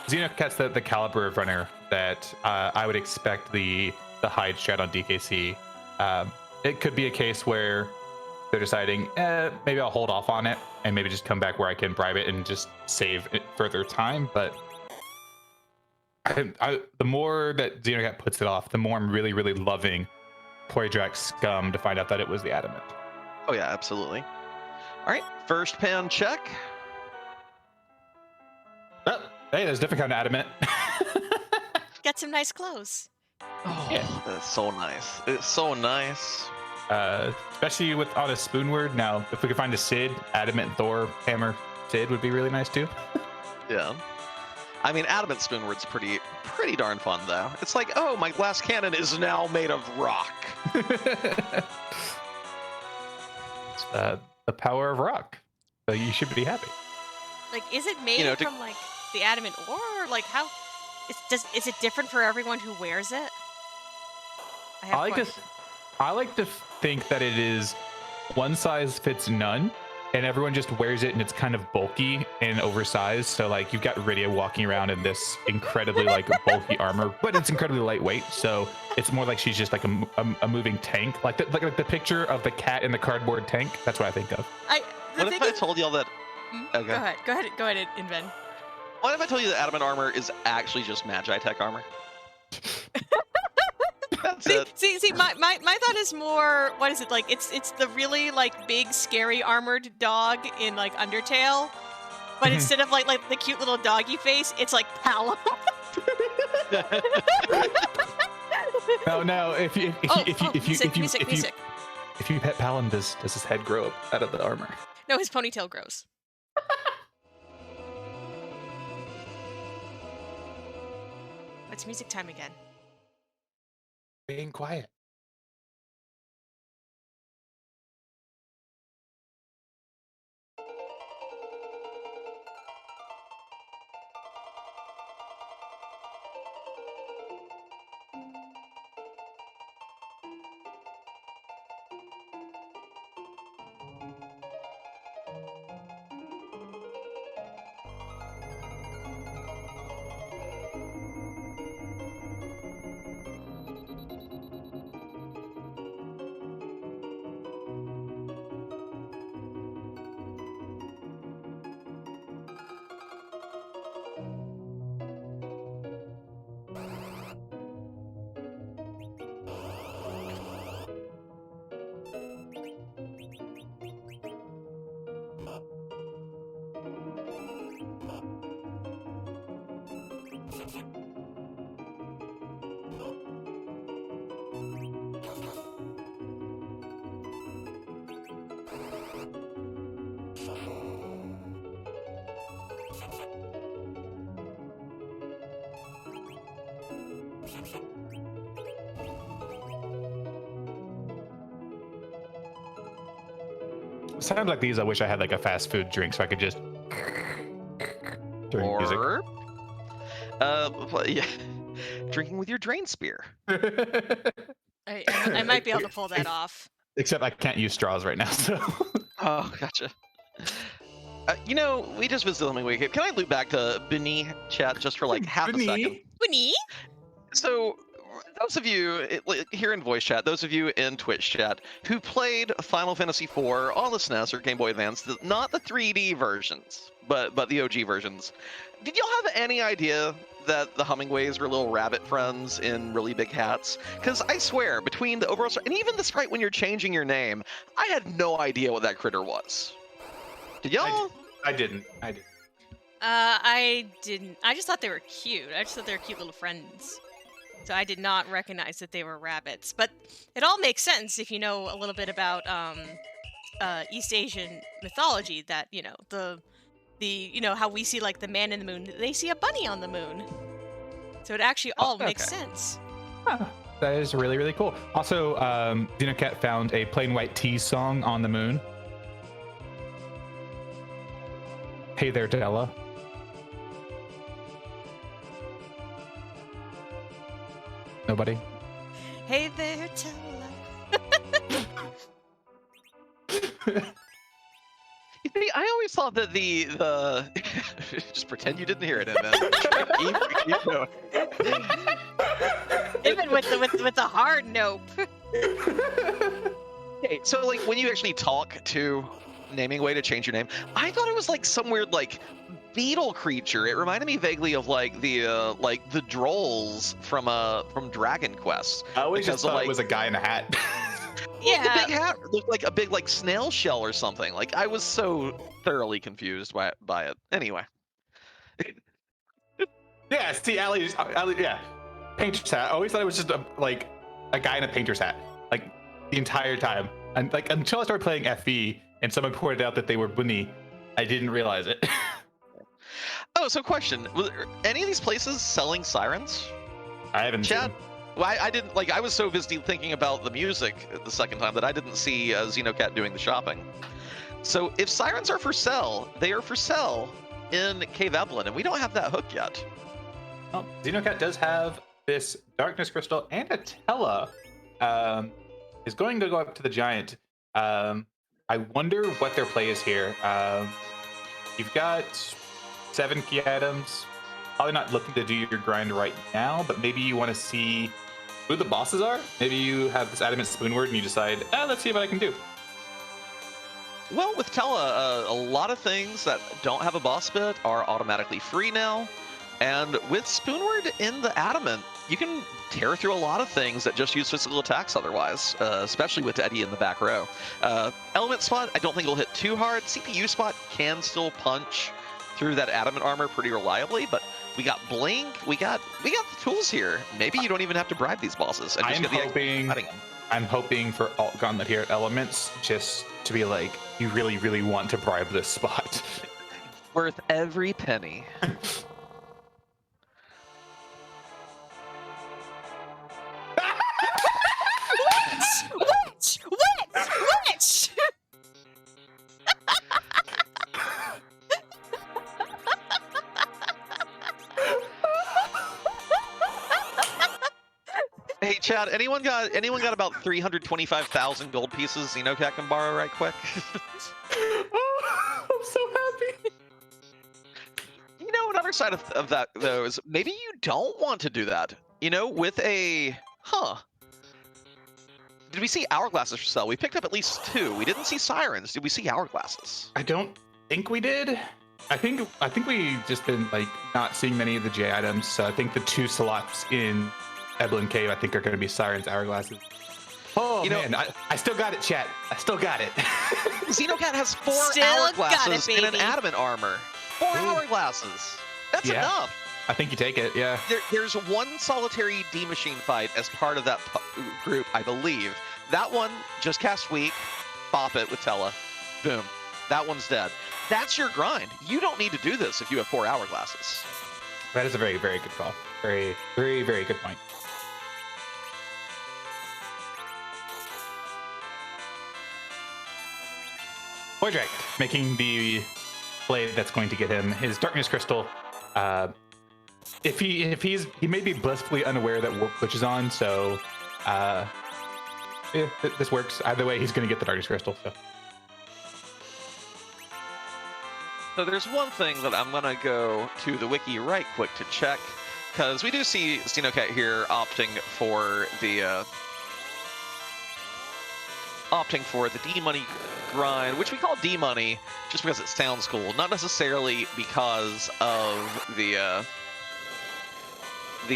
Xenocat's the caliber of runner that I would expect the hide strat on DKC. It could be a case where they're deciding, maybe I'll hold off on it and maybe just come back where I can bribe it and just save it further time. But the more that Xenocat puts it off, the more I'm really, really loving Porydrax Scum to find out that it was the Adamant. Oh yeah, absolutely. All right, first pan check. Oh, hey, there's a different kind of Adamant. Get some nice clothes. Oh, Yeah. that's so nice. It's so nice. Especially with on a spoon word. Now, if we could find a Sid, Adamant, Thor, Hammer, Sid would be really nice too. Yeah. I mean, Adamant Spoonword's pretty darn fun, though. It's like, oh, my glass cannon is now made of rock. The power of rock. So you should be happy. Like, is it made from like the adamant ore? Or, like, how? Is it different for everyone who wears it? I like to think that it is one size fits none, and everyone just wears it, and it's kind of bulky and oversized. So like you've got Rydia walking around in this incredibly like bulky armor, but it's incredibly lightweight. So it's more like she's just like a moving tank, like the picture of the cat in the cardboard tank. That's what I think of. What if I told y'all that? Okay. Go ahead, Inven. What if I told you that Adamant armor is actually just Magi Tech armor? That's it. See, my thought is more, what is it, like, it's the really, like, big, scary, armored dog in, like, Undertale, but instead of, like the cute little doggy face, it's, like, Palom. No, if you pet Palom, does his head grow up out of the armor? No, his ponytail grows. It's music time again. Being quiet. Sounds like these. I wish I had like a fast food drink so I could just during music. Or, yeah, drinking with your drain spear. I might be able to pull that off. Except I can't use straws right now, so. Oh, gotcha. We just visited Humming Week. Can I loop back to Bini chat just for like half a second? Bini? So, those of you here in voice chat, those of you in Twitch chat who played Final Fantasy IV on the SNES or Game Boy Advance, not the 3D versions, but the OG versions, did y'all have any idea that the Hummingways were little rabbit friends in really big hats? Because I swear, between the overall and even the sprite when you're changing your name, I had no idea what that critter was. Did y'all? I didn't. I didn't. I just thought they were cute. I just thought they were cute little friends. So I did not recognize that they were rabbits. But it all makes sense if you know a little bit about East Asian mythology, that, the how we see like the man in the moon, they see a bunny on the moon. So it actually all makes sense. Huh. That is really, really cool. Also, Xenocat found a Plain White Tees song on the moon. Hey there, Della. Nobody? Hey there, Tella. You see, I always thought that the just pretend you didn't hear it, and then keep going. Even with the hard nope. Okay, so like when you actually talk to naming way to change your name, I thought it was like some weird like beetle creature. It reminded me vaguely of like the drolls from Dragon Quest. I always Because just thought like, it was a guy in a hat. Yeah. The big hat looked like a big like snail shell or something. Like I was so thoroughly confused by it. Anyway. Yeah, see, Ali, yeah. Painter's hat. I always thought it was just a guy in a painter's hat. Like, the entire time. And like, until I started playing FE and someone pointed out that they were bunny, I didn't realize it. Oh, so question. Was any of these places selling sirens? I haven't Chad? seen. Well, I didn't, like, I was so busy thinking about the music the second time that I didn't see Xenocat doing the shopping. So if sirens are for sale, they are for sale in Cave Evelyn, and we don't have that hook yet. Oh, Xenocat does have this Darkness Crystal, and a Tella is going to go up to the Giant. I wonder what their play is here. You've got 7 key items. Probably not looking to do your grind right now, but maybe you want to see who the bosses are. Maybe you have this Adamant Spoonword and you decide, let's see what I can do. Well, with Tella, a lot of things that don't have a boss bit are automatically free now. And with Spoonword in the Adamant, you can tear through a lot of things that just use physical attacks otherwise, especially with Eddie in the back row. Element spot, I don't think it'll hit too hard. CPU spot can still punch through that Adamant armor pretty reliably, but we got Blink, we got the tools here. Maybe you don't even have to bribe these bosses. And just I'm hoping for Alt Gauntlet here at Elements, just to be like, you really, really want to bribe this spot. Worth every penny. Which? Hey Chad, anyone got about 325,000 gold pieces Xenocat can borrow right quick? Oh, I'm so happy. You know, another side of that though is maybe you don't want to do that. You know, with a Did we see hourglasses for sale? We picked up at least 2. We didn't see sirens. Did we see hourglasses? I don't think we did. I think we just been like not seeing many of the J items. So I think the 2 slots in Evelyn Cave, I think, are going to be sirens, hourglasses. Oh, you know, man, I still got it, chat. I still got it. Xenocat has 4 Still hourglasses got it, in an adamant armor. 4 hourglasses. That's enough. I think you take it, yeah. There's 1 solitary D machine fight as part of that group, I believe. That one, just cast weak, bop it with Tella, boom. That one's dead. That's your grind. You don't need to do this if you have 4 hourglasses. That is a very, very good call. Very, very, very good point. Boydrak making the play that's going to get him his Darkness Crystal. He may be blissfully unaware that Warp Glitch is on, so this works. Either way, he's going to get the Darkness Crystal. So there's one thing that I'm going to go to the wiki right quick to check, because we do see Xenocat here opting for the D-Money grind, which we call D-Money just because it sounds cool, not necessarily because of the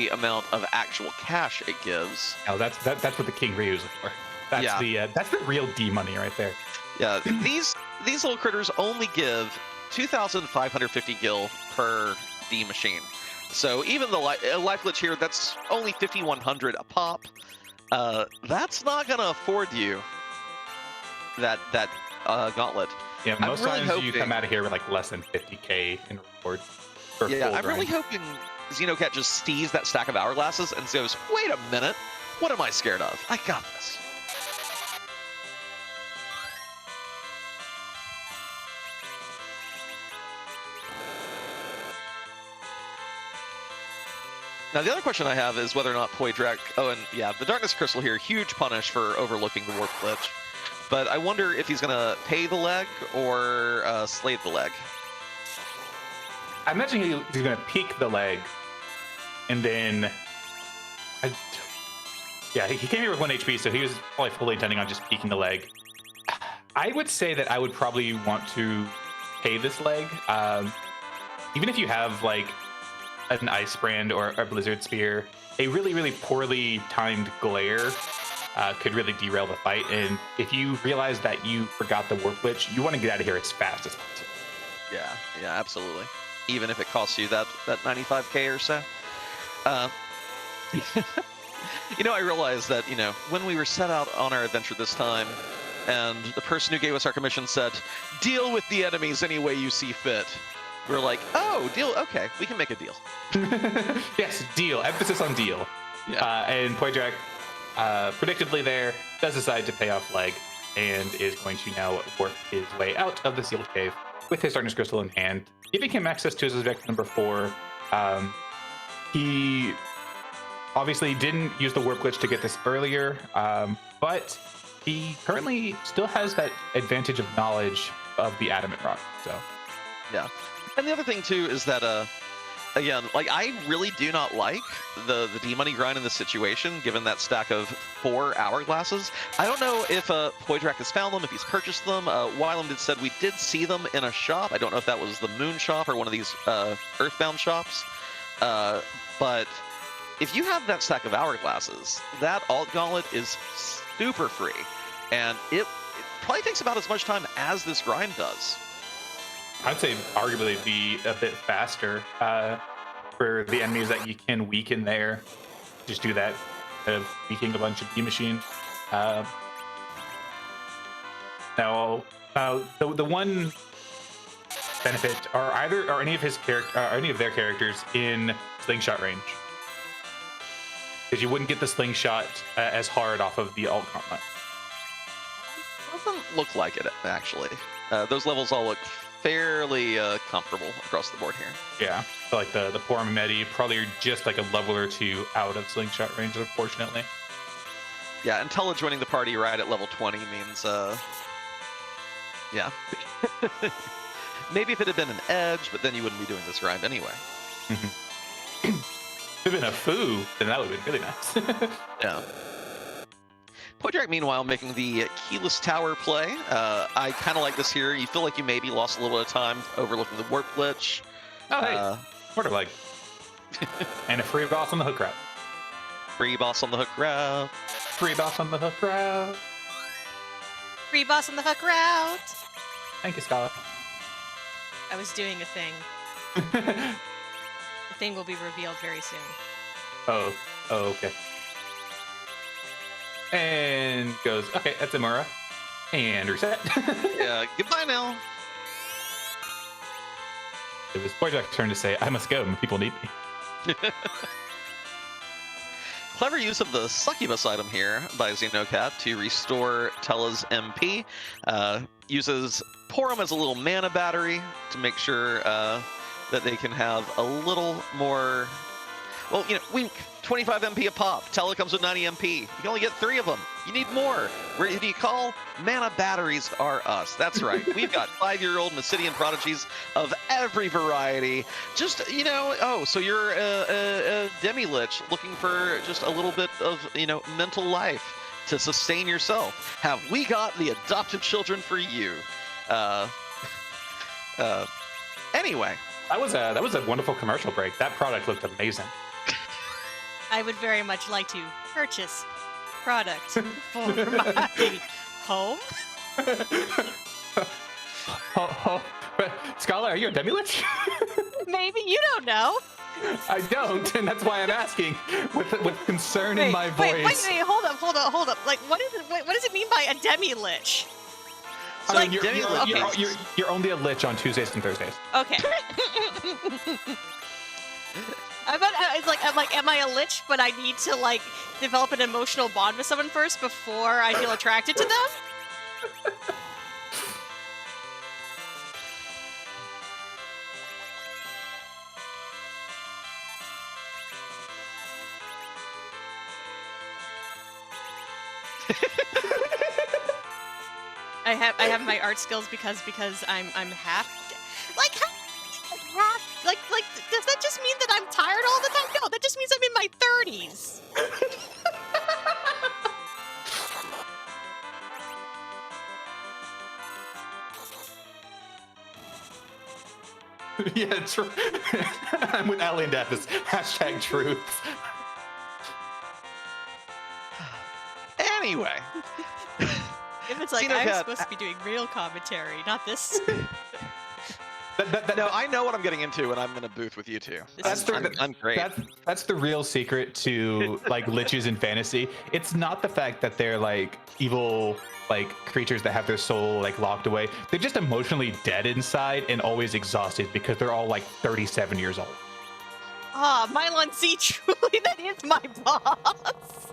amount of actual cash it gives. Oh, that's what the King Ryu is for. That's the real D-Money right there. Yeah, these little critters only give 2,550 gil per D machine. So even the life glitch here, that's only 5,100 a pop. That's not gonna afford you that gauntlet. Yeah, most really times you come out of here with like less than 50k in reward. Yeah, I'm really hoping Xenocat just sees that stack of hourglasses and goes, wait a minute, what am I scared of? I got this. Now, the other question I have is whether or not Poydrak... Oh, and yeah, the Darkness Crystal here, huge punish for overlooking the Warp Glitch. But I wonder if he's going to pay the leg or slave the leg. I imagine he's going to peek the leg, and then... Yeah, he came here with 1 HP, so he was probably fully intending on just peeking the leg. I would say that I would probably want to pay this leg. Even if you have, like, an Ice Brand or a Blizzard Spear, a really, really poorly timed glare could really derail the fight. And if you realize that you forgot the Warp Glitch, you want to get out of here as fast as possible. Yeah, absolutely. Even if it costs you that 95k or so. I realized that, when we were set out on our adventure this time, and the person who gave us our commission said, deal with the enemies any way you see fit. We were like, oh, deal, okay, we can make a deal. Yes, deal, emphasis on deal. Yeah. And Poydrak, predictably there, does decide to pay off leg, and is going to now work his way out of the sealed cave with his Darkness Crystal in hand, giving him access to his objective number 4. He obviously didn't use the Warp Glitch to get this earlier, but he currently still has that advantage of knowledge of the Adamant Rock, so. Yeah. And the other thing, too, is that, again, like, I really do not like the D-Money grind in this situation, given that stack of 4 hourglasses. I don't know if Poydrak has found them, if he's purchased them. Wylam said we did see them in a shop. I don't know if that was the Moon shop or one of these Earthbound shops. But if you have that stack of hourglasses, that alt gauntlet is super free. And it probably takes about as much time as this grind does. I'd say arguably be a bit faster for the enemies that you can weaken there. Just do that instead of weakening a bunch of D-Machine. Now, the one benefit are any of their characters in slingshot range, because you wouldn't get the slingshot as hard off of the alt gauntlet. Doesn't look like it, actually. Those levels all look fairly comparable across the board here. Yeah, so like the poor Mehmedi probably are just like a level or 2 out of slingshot range, unfortunately. Yeah, and Tella joining the party right at level 20 means, yeah. Maybe if it had been an edge, but then you wouldn't be doing this grind anyway. Mm-hmm. If it had been a foo, then that would have been really nice. Yeah. Poydrak, meanwhile, making the keyless tower play. I kind of like this here. You feel like you maybe lost a little bit of time overlooking the warp glitch. Oh, hey, quarter leg. And a free boss on the hook route. Free boss on the hook route. Free boss on the hook route. Free boss on the hook route. Thank you, Scala. I was doing a thing. The thing will be revealed very soon. Oh, okay. And goes, okay, that's Imura. And reset. Yeah, goodbye now. It was Poydrak's turn to say, I must go, people need me. Clever use of the Succubus item here by Xenocat to restore Tella's MP. Uses Porum as a little mana battery to make sure that they can have a little more... Well, wink, 25 MP a pop. Tella comes with 90 MP. You can only get 3 of them. You need more. Where do you call? Mana batteries are us. That's right. We've got 5-year-old Mysidian prodigies of every variety. Just, so you're a demi-lich looking for just a little bit of, mental life to sustain yourself. Have we got the adopted children for you? Anyway. That was a wonderful commercial break. That product looked amazing. I would very much like to purchase products for my home. Scholar, are you a demi-lich? Maybe, you don't know. I don't, and that's why I'm asking with concern in my voice. Wait, hold up. Like, what does it mean by a demi-lich? I mean, you're only a lich on Tuesdays and Thursdays. Okay. I'm like, am I a lich, but I need to, like, develop an emotional bond with someone first before I feel attracted to them? I have my art skills because I'm half like half like does that just mean that I'm tired all the time? No, that just means I'm in my 30s. Yeah, true. I'm with Allie and Daphis. Hashtag truth. Anyway. If it's like I'm supposed to be doing real commentary, not this. No, I know what I'm getting into when I'm in a booth with you two. I'm great. That's the real secret to like liches in fantasy. It's not the fact that they're like evil like creatures that have their soul like locked away. They're just emotionally dead inside and always exhausted because they're all like 37 years old. Ah, Mylon Z, truly that is my boss.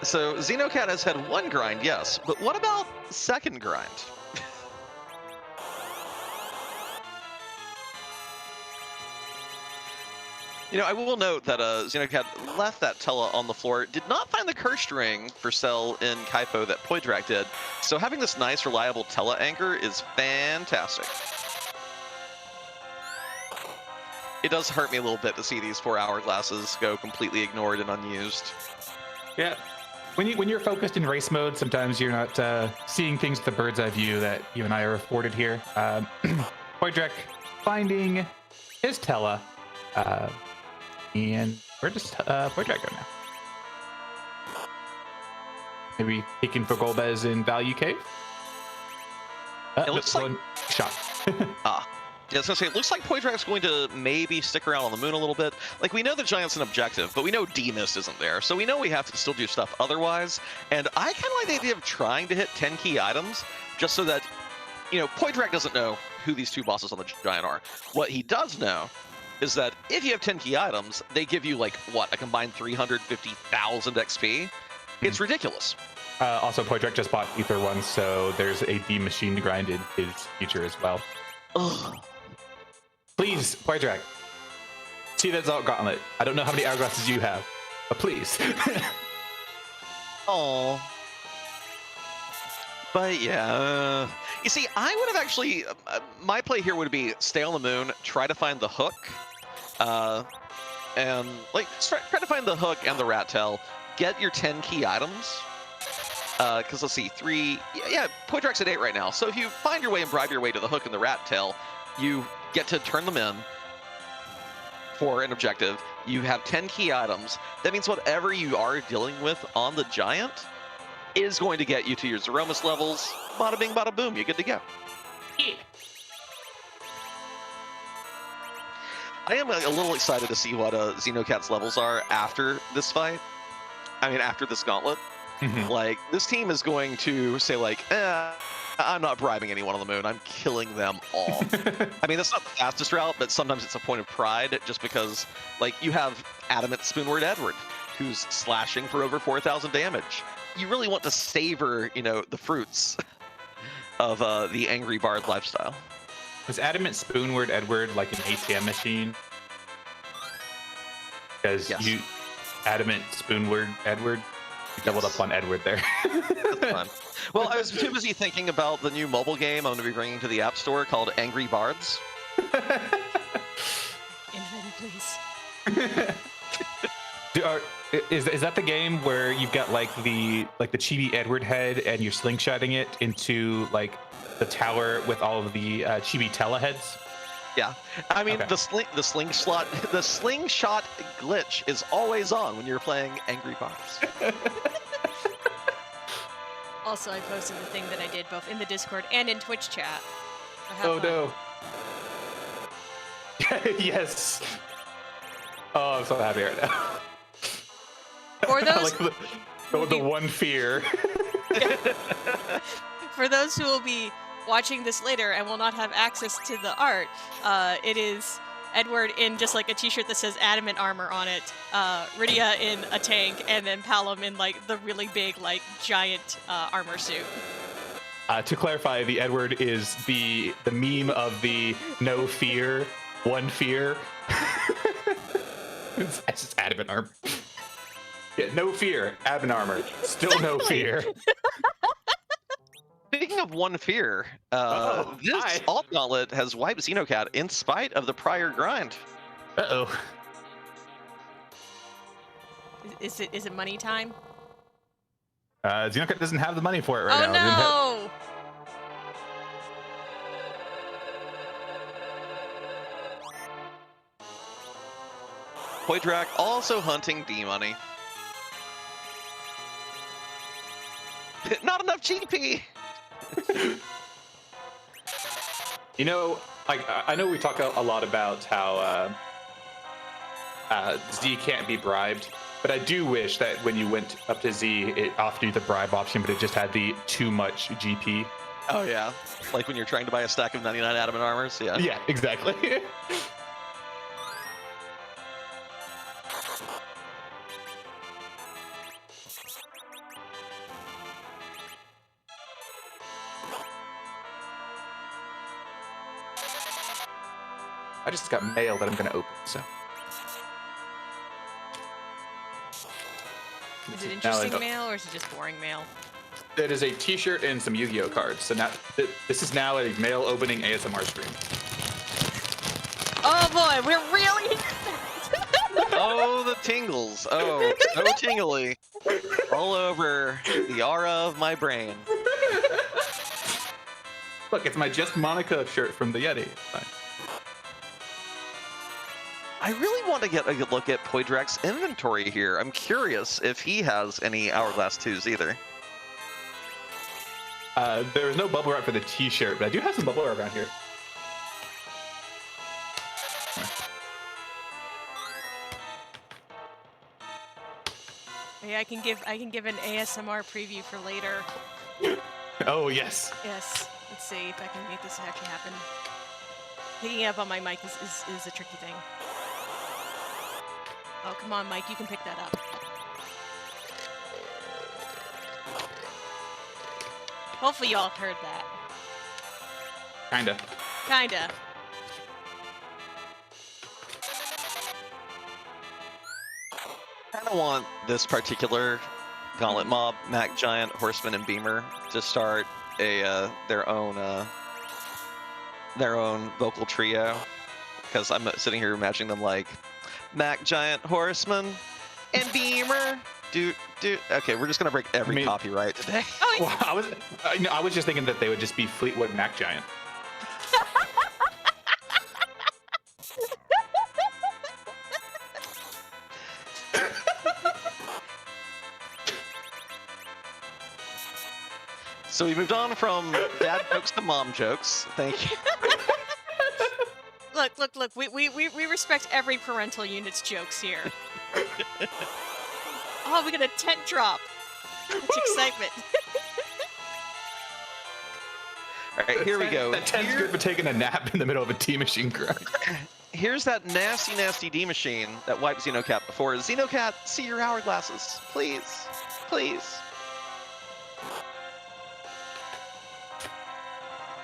So Xenocat has had one grind, yes, but what about second grind? You know, I will note that Xenocat left that Tella on the floor, did not find the cursed ring for sale in Kaipo that Poidrak did, so having this nice, reliable Tella anchor is fantastic. It does hurt me a little bit to see these 4 hourglasses go completely ignored and unused. Yeah. When you're focused in race mode, sometimes you're not seeing things with the bird's eye view that you and I are afforded here. Poidrak finding his Tella, and where does Poidrak go now? Maybe peeking for Golbez in Value Cave? It looks like shot. Yeah, I was gonna say, it looks like Poidrak's going to maybe stick around on the moon a little bit. Like, we know the Giant's an objective, but we know D-Mist isn't there, so we know we have to still do stuff otherwise. And I kind of like the idea of trying to hit 10 key items, just so that, you know, Poidrak doesn't know who these two bosses on the Giant are. What he does know is that if you have 10 key items, they give you, like, what, a combined 350,000 XP? It's ridiculous. Also, Poidrak just bought Ether 1, so there's a D-Machine grind in his future as well. Ugh. Please, Poidrak, see that Zalt Gauntlet. I don't know how many hourglasses you have, but please. Oh. But yeah, you see, I would have actually, my play here would be stay on the moon, try to find the hook, and like try to find the hook and the rat tail, get your 10 key items. Because let's see, Poidrak's at 8 right now. So if you find your way and bribe your way to the hook and the rat tail, you get to turn them in for an objective. You have 10 key items. That means whatever you are dealing with on the Giant is going to get you to your Zeromus levels. Bada bing, bada boom, you're good to go. Yeah. I am a little excited to see what Xenocat's levels are after this fight. I mean, after this gauntlet. Mm-hmm. Like, this team is going to say, like, I'm not bribing anyone on the moon. I'm killing them all. I mean, that's not the fastest route, but sometimes it's a point of pride just because, like, you have Adamant Spoonword Edward, who's slashing for over 4,000 damage. You really want to savor, you know, the fruits of the Angry Bard lifestyle. Was Adamant Spoonword Edward like an ATM machine? Because Yes. you Adamant Spoonword Edward? You doubled up on Edward there. That's fun. Well, I was too busy thinking about the new mobile game I'm going to be bringing to the App Store called Angry Bards. Infinity, please. Is that the game where you've got like the chibi Edward head and you're slingshotting it into like the tower with all of the chibi Tella heads? Yeah, I mean, Okay. the slingshot glitch is always on when you're playing Angry Bards. Also, I posted the thing that I did both in the Discord and in Twitch chat. So have Oh fun. no. Yes. Oh, I'm so happy right now. For those, the one fear. for those who will be watching this later and will not have access to the art, it is Edward in just like a t-shirt that says adamant armor on it, Rydia in a tank, and then Palom in like the really big like giant armor suit. To clarify, the Edward is the meme of the no fear, one fear. It's just adamant armor. Yeah, no fear. Adamant armor. Still no fear. Speaking of one fear, this hi. alt gauntlet has wiped Xenocat in spite of the prior grind. Uh-oh. Is it money time? Xenocat doesn't have the money for it right Oh now. no! Poidrak also hunting D-Money. Not enough GP! You know, like I know we talk a lot about how Z can't be bribed, but I do wish that when you went up to Z, it offered you the bribe option, but it just had the too much GP. Oh yeah, like when you're trying to buy a stack of 99 adamant armors, yeah. Yeah, exactly. I just got mail that I'm gonna open, so. Is it interesting mail or is it just boring mail? It is a T-shirt and some Yu-Gi-Oh cards. So now this is now a mail opening ASMR stream. Oh boy, we're really. Oh, the tingles. Oh, so tingly. All over the aura of my brain. Look, it's my Just Monica shirt from the Yeti. Fine. I really want to get a good look at Poidrak's inventory here. I'm curious if he has any Hourglass 2s either. There was no bubble wrap for the T-shirt, but I do have some bubble wrap around here. Yeah, I can give an ASMR preview for later. Oh yes. Yes. Let's see if I can make this actually happen. Picking it up on my mic is a tricky thing. Oh, come on, Mike, you can pick that up. Hopefully y'all heard that. Kinda. Kinda. I kind of want this particular gauntlet mob, Mac Giant, Horseman, and Beamer, to start a their own vocal trio, because I'm sitting here imagining them like Mac Giant, Horseman, and Beamer. Okay, we're just gonna break every copyright today. Oh, Well, I was just thinking that they would just be Fleetwood Mac Giant. So we moved on from dad jokes to mom jokes. Thank you. Look. We respect every parental unit's jokes here. Oh, we got a tent drop. Much excitement. All right, here we go. That tent's good for taking a nap in the middle of a T-Machine grind. Here's that nasty D machine that wiped Xenocat before. Xenocat, see your hourglasses, please, please.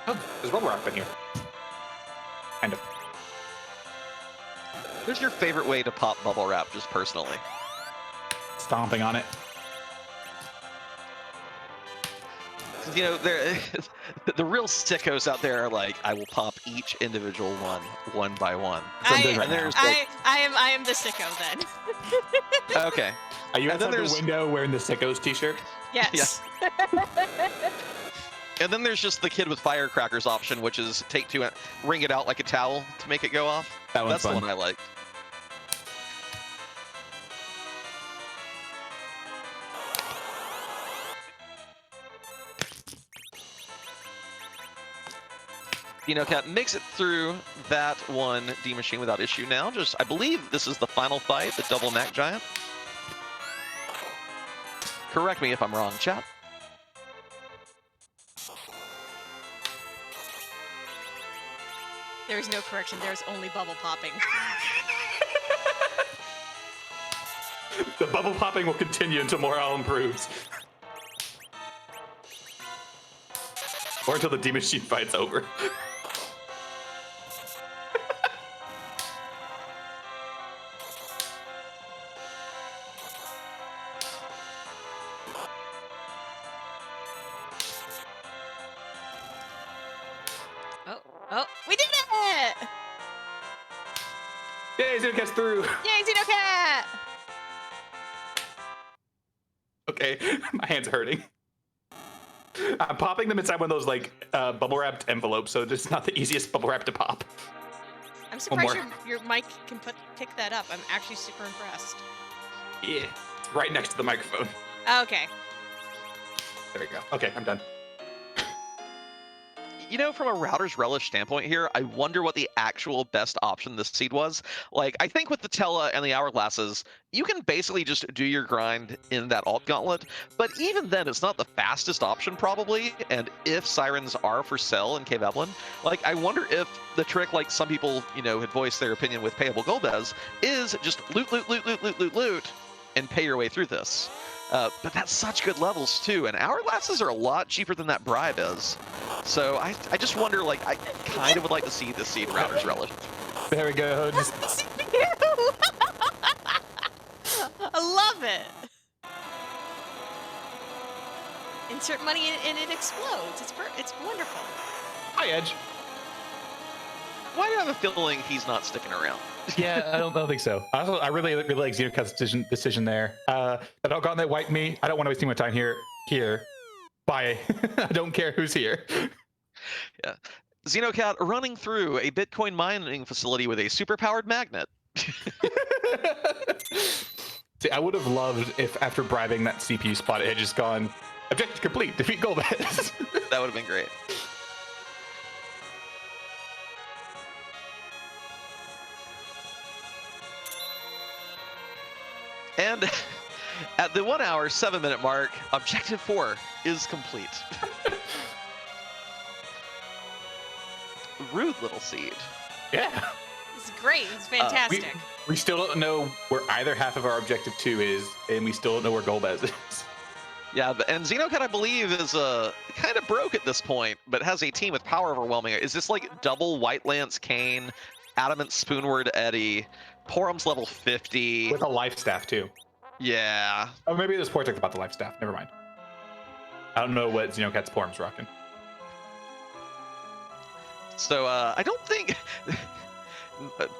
Oh, there's bubble wrap in here. Kind of. What's your favorite way to pop bubble wrap, just personally? Stomping on it. You know, the real sickos out there are like, I will pop each individual one by one. So I'm doing right now. I am the sicko then. Okay. Are you And then outside the window wearing the Sickos T-shirt? Yes. And then there's just the kid with firecrackers option, which is take two, wring it out like a towel to make it go off. That one's That's fun. the one I like. Cat makes it through that one D machine without issue now. I believe this is the final fight, the double Mac Giant. Correct me if I'm wrong, chat. There is no correction. There's only bubble popping. The bubble popping will continue until morale improves. Or until the D-Machine fight's over. Oh, we did it! Yay, Xenocat's through. Yay, Xenocat! Okay, my hands are hurting. I'm popping them inside one of those like bubble wrapped envelopes, so it's not the easiest bubble wrap to pop. I'm surprised more. your mic can pick that up. I'm actually super impressed. Yeah, it's right next to the microphone. Okay. There we go. Okay, I'm done. You know, from a router's relish standpoint here, I wonder what the actual best option this seed was. Like, I think with the Tella and the Hourglasses, you can basically just do your grind in that alt gauntlet, but even then, it's not the fastest option probably, and if Sirens are for sale in Cave Evelyn, like, I wonder if the trick, like some people, you know, had voiced their opinion with Payable Golbez, is just loot, loot, loot, loot, loot, loot, loot, and pay your way through this. But that's such good levels too, and Hourglasses are a lot cheaper than that bribe is. So I just wonder, like, I kind of would like to see the seed router's relish. There we go. Just I love it. Insert money and it explodes. It's wonderful. hi, Edge. Why do I have a feeling he's not sticking around? Yeah, I don't think so. I really like Xenocat's decision there. That Gauntlet wiped me. I don't want to waste too much time here. Bye. I don't care who's here. Yeah. Xenocat running through a Bitcoin mining facility with a superpowered magnet. See, I would have loved if after bribing that CPU spot, it had just gone, objective complete, defeat Golbez. That would have been great. And at the 1 hour, 7 minute mark, Objective 4 is complete. Rude little seed. Yeah. It's great. It's fantastic. We still don't know where either half of our Objective 2 is, and we still don't know where Golbez is. Yeah, and Xenocat, I believe, is kind of broke at this point, but has a team with power overwhelming. Is this like double White Lance Kane, Adamant Spoonword Eddie, Porum's level 50? With a life staff, too. Yeah. Oh, maybe this Portec about the life staff. Never mind. I don't know what Xenocat's Porum's rocking. So I don't think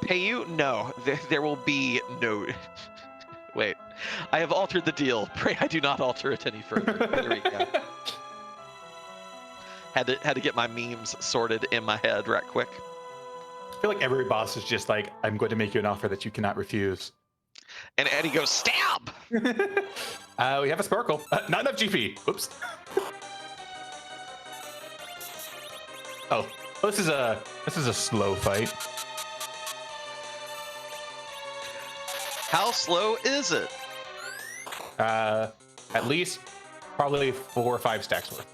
pay you. No, there will be no. Wait, I have altered the deal. Pray I do not alter it any further. There we go. Had to get my memes sorted in my head right quick. I feel like every boss is just like, I'm going to make you an offer that you cannot refuse. And Eddie goes, stab! We have a Sparkle. Not enough GP. Oops. Oh, this is a slow fight. How slow is it? At least probably 4 or 5 stacks worth.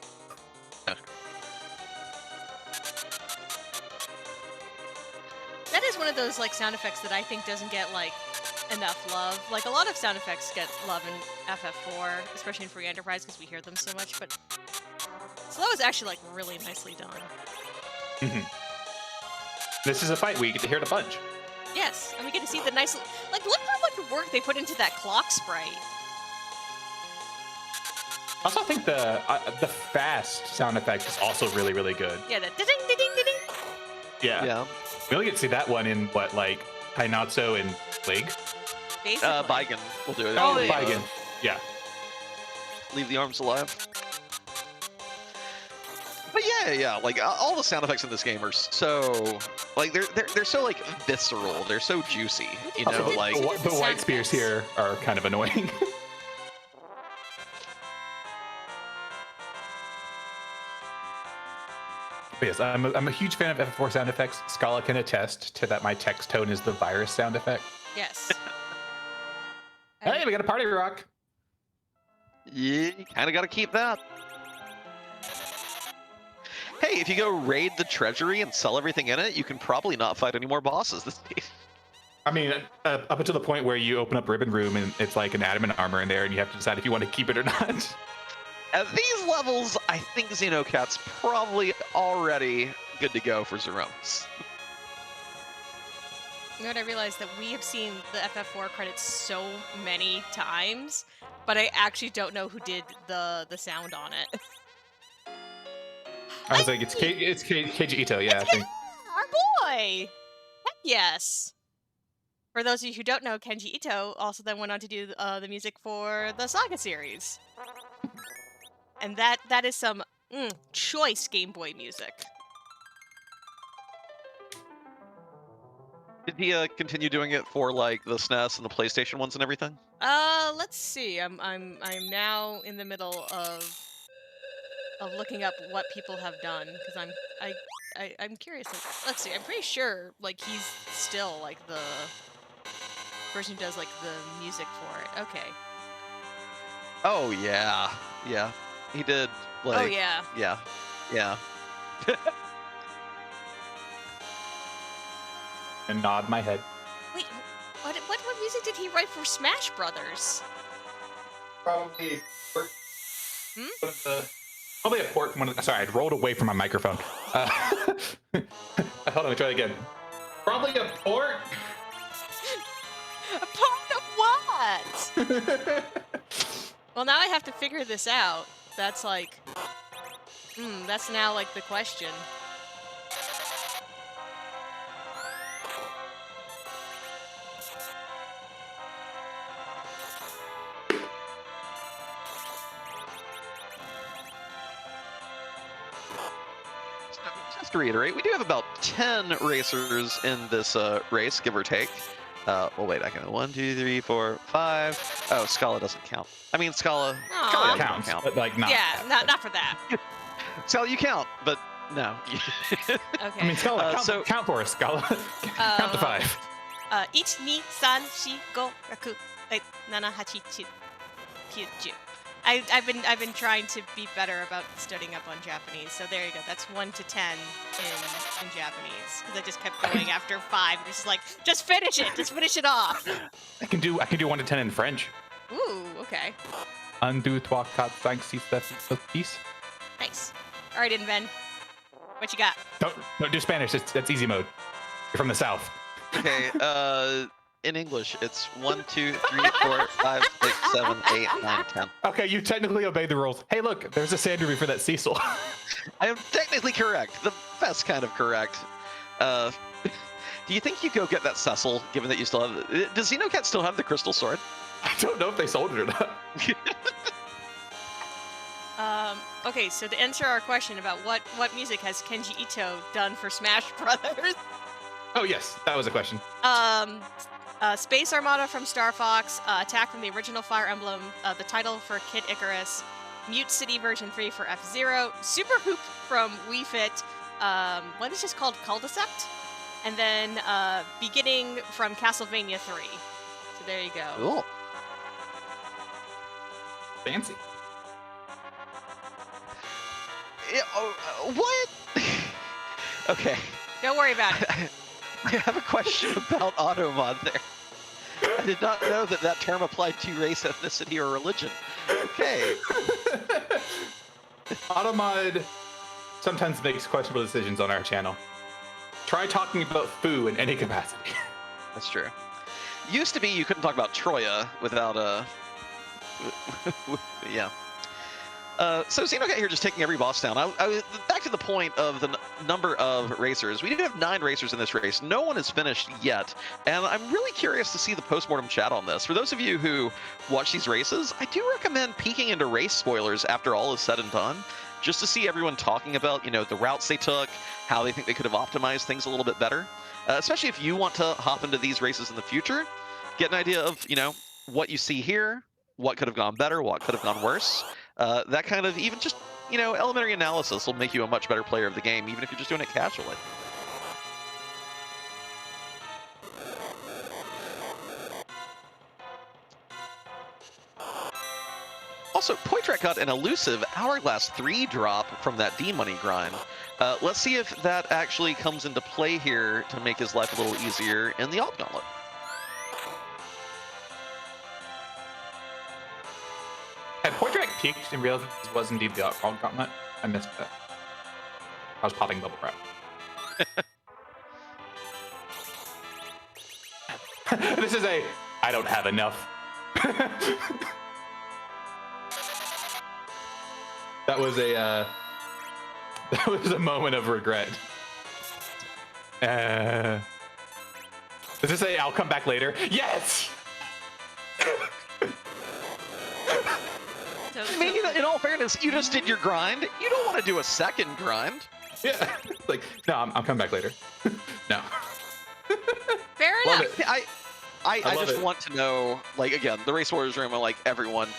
That is one of those like sound effects that I think doesn't get like enough love. Like a lot of sound effects get love in FF4, especially in Free Enterprise because we hear them so much. But slow is actually like really nicely done. Mm-hmm. This is a fight where you get to hear it a bunch. Yes, and we get to see the nice like look how much work they put into that clock sprite. I also think the fast sound effect is also really, really good. Yeah, the ding ding ding ding. Yeah. Yeah. We only get to see that one in what, like Kainatsu and League? Basically. Baigen will do it. Oh, yeah. Baigen. Yeah. Leave the arms alive. But yeah, like all the sound effects in this game are so like they're so like visceral. They're so juicy, you know. Also, Like the white spears here are kind of annoying. But yes, I'm a huge fan of FF4 sound effects. Scala can attest to that. My text tone is the virus sound effect. Yes. Hey, we got a party rock. yeah, you kind of got to keep that. Hey, if you go raid the treasury and sell everything in it, you can probably not fight any more bosses this day. I mean, up until the point where you open up Ribbon Room and it's like an adamant armor in there, and you have to decide if you want to keep it or not. At these levels, I think Xenocat's probably already good to go for Zeromes. You know what I realized that we have seen the FF4 credits so many times, but I actually don't know who did the sound on it. I was like, it's Keiji Ito, yeah, I think. boy! Heck yes! For those of you who don't know, Kenji Ito also then went on to do the music for the Saga series. And that is some choice Game Boy music. Did he continue doing it for like the SNES and the PlayStation ones and everything? Let's see. I'm now in the middle of looking up what people have done because I'm curious. Like, let's see. I'm pretty sure like he's still like the person who does like the music for it. Okay. Oh yeah, yeah. He did. Like, Oh yeah. yeah, yeah. And nod my head. Wait, what music did he write for Smash Brothers? Probably. Hmm? Probably a port from one. Sorry, I rolled away from my microphone. Hold on, let me try it again. Probably a port. A part of what? Well, now I have to figure this out. That's like, that's now like the question. Just to reiterate, we do have about 10 racers in this race, give or take. Well, wait, I can. 1, 2, 3, 4, 5. Oh, Scala doesn't count. I mean, Scala Aw. doesn't Counts, count. but like not. Yeah, not for that. Scala, you count, but no. Okay. I mean, Scala, count for us, Scala. Count to 5. 1, 2, 3, 4, 5, 6, 7, 8, 9, 10. I've been trying to be better about studying up on Japanese. So there you go. That's 1 to 10 in Japanese because I just kept going after 5. And it's just like, just finish it. Just finish it off. I can do 1 to 10 in French. Ooh, okay. 1, 2, 3, 4, 5, 6, 7, 8, 9. Nice. All right, Inven. What you got? Don't do Spanish. That's easy mode. You're from the South. Okay, in English, it's 1, 2, 3, 4, 5, 6, 7, 8, 9, 10. Okay, you technically obeyed the rules. Hey, look, there's a sand before that Cecil. I am technically correct. The best kind of correct. Do you think you go get that Cecil, given that you still have... Does Xenocat still have the crystal sword? I don't know if they sold it or not. Okay, so to answer our question about what music has Kenji Ito done for Smash Brothers, Oh, yes, that was a question. Space Armada from Star Fox, Attack from the original Fire Emblem, the title for Kid Icarus, Mute City version 3 for F-Zero, Super Hoop from Wii Fit, what is this called, Cul-de-sac? And then Beginning from Castlevania 3. So there you go. Cool. Fancy. Yeah, what? Okay. Don't worry about it. I have a question about automod there. I did not know that term applied to race, ethnicity, or religion. Okay. Automod sometimes makes questionable decisions on our channel. Try talking about foo in any capacity. That's true. Used to be you couldn't talk about Troya without yeah. So Xenocat here just taking every boss down. Back to the point of the number of racers. We do have 9 racers in this race. No one is finished yet, and I'm really curious to see the postmortem chat on this. For those of you who watch these races, I do recommend peeking into race spoilers after all is said and done, just to see everyone talking about, the routes they took, how they think they could have optimized things a little bit better. Especially if you want to hop into these races in the future, get an idea of, what you see here, what could have gone better, what could have gone worse. That kind of even just, elementary analysis will make you a much better player of the game, even if you're just doing it casually. Also, Poitrak got an elusive Hourglass 3 drop from that D-Money grind. Let's see if that actually comes into play here to make his life a little easier in the Alt Gauntlet. Had Poitrak peeked and realized this was indeed the Alt Gauntlet? I missed that. I was popping bubble wrap. This is I don't have enough. That was a moment of regret. Does it say I'll come back later? Yes! I mean, in all fairness, you just did your grind. You don't want to do a second grind. Yeah. Like, no, I'm coming back later. No. Fair Love enough. it. I love just it. want to know, like, again, the Race Wars room, like, everyone,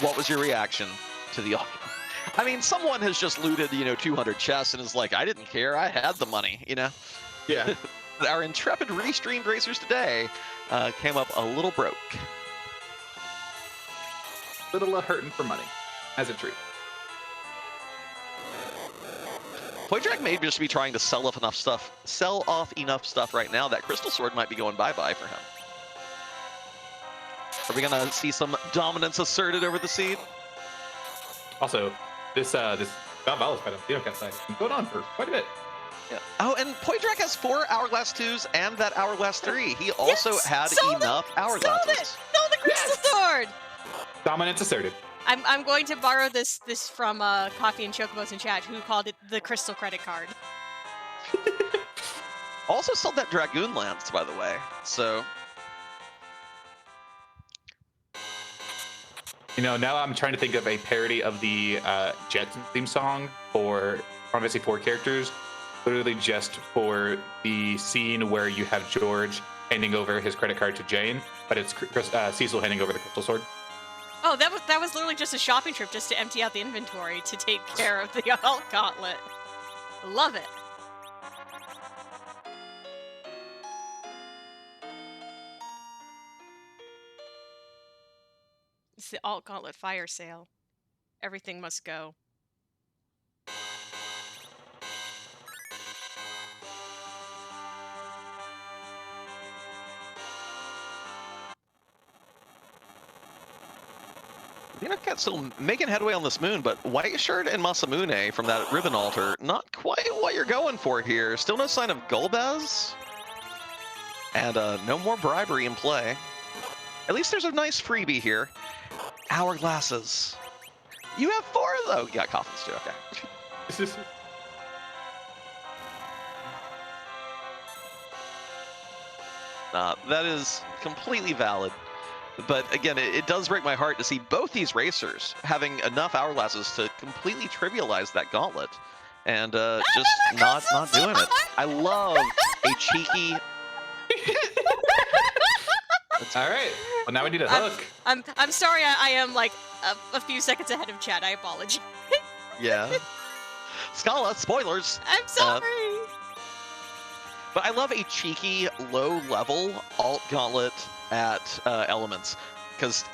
what was your reaction to the audio? I mean, someone has just looted, 200 chests and is like, I didn't care, I had the money, Yeah. But our intrepid restreamed racers today came up a little broke. Little hurting for money, as a treat. Poydrak may just be trying to sell off enough stuff right now that Crystal Sword might be going bye-bye for him. Are we gonna see some dominance asserted over the seed? Also, this Valvella's fight on Xenocat side has been going on for quite a bit. Yeah. Oh, and Poydrak has 4 Hourglass 2s and that Hourglass 3. He also had enough Hourglasses. Sold it! Sold the Crystal Sword! Dominance asserted. I'm going to borrow this from Coffee and Chocobos in chat, who called it the Crystal Credit Card. Also sold that Dragoon Lance, by the way. So, Now I'm trying to think of a parody of the Jetsons theme song for Final Fantasy 4 characters, literally just for the scene where you have George handing over his credit card to Jane, but it's Cecil handing over the Crystal Sword. Oh, that was literally just a shopping trip just to empty out the inventory to take care of the Alt Gauntlet. Love it. It's the Alt Gauntlet fire sale. Everything must go. Xenocat still making headway on this moon, but White Shirt and Masamune from that ribbon altar, not quite what you're going for here. Still no sign of Golbez. And no more bribery in play. At least there's a nice freebie here. Hourglasses. You have 4 though. You got coffins too, okay. That is completely valid. But again, it does break my heart to see both these racers having enough hourglasses to completely trivialize that gauntlet and just not doing it. I love a cheeky. All right. Well, now we need a hook. I'm sorry. I am like a few seconds ahead of chat. I apologize. Yeah. Scala, spoilers. I'm sorry. But I love a cheeky, low-level alt gauntlet at Elements, because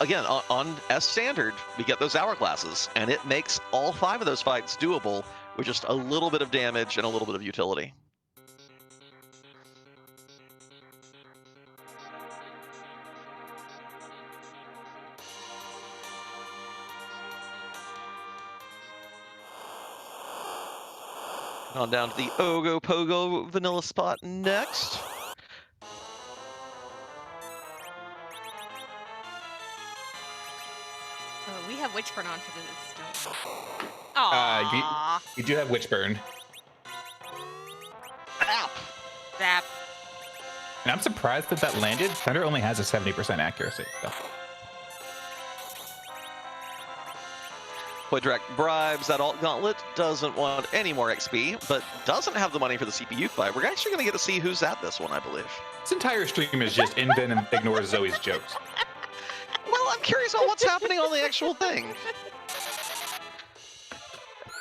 again, on S standard, we get those hourglasses, and it makes all 5 of those fights doable with just a little bit of damage and a little bit of utility. On down to the Ogo Pogo vanilla spot next. Oh, we have Witchburn on for this, don't we? Aww. You do have Witchburn. Zap! Zap. And I'm surprised that landed. Thunder only has a 70% accuracy. So. Poydrak bribes that alt gauntlet, doesn't want any more XP, but doesn't have the money for the CPU fight. We're actually going to get to see who's at this one, I believe. This entire stream is just Invin and ignores Zoe's jokes. Well, I'm curious about what's happening on the actual thing.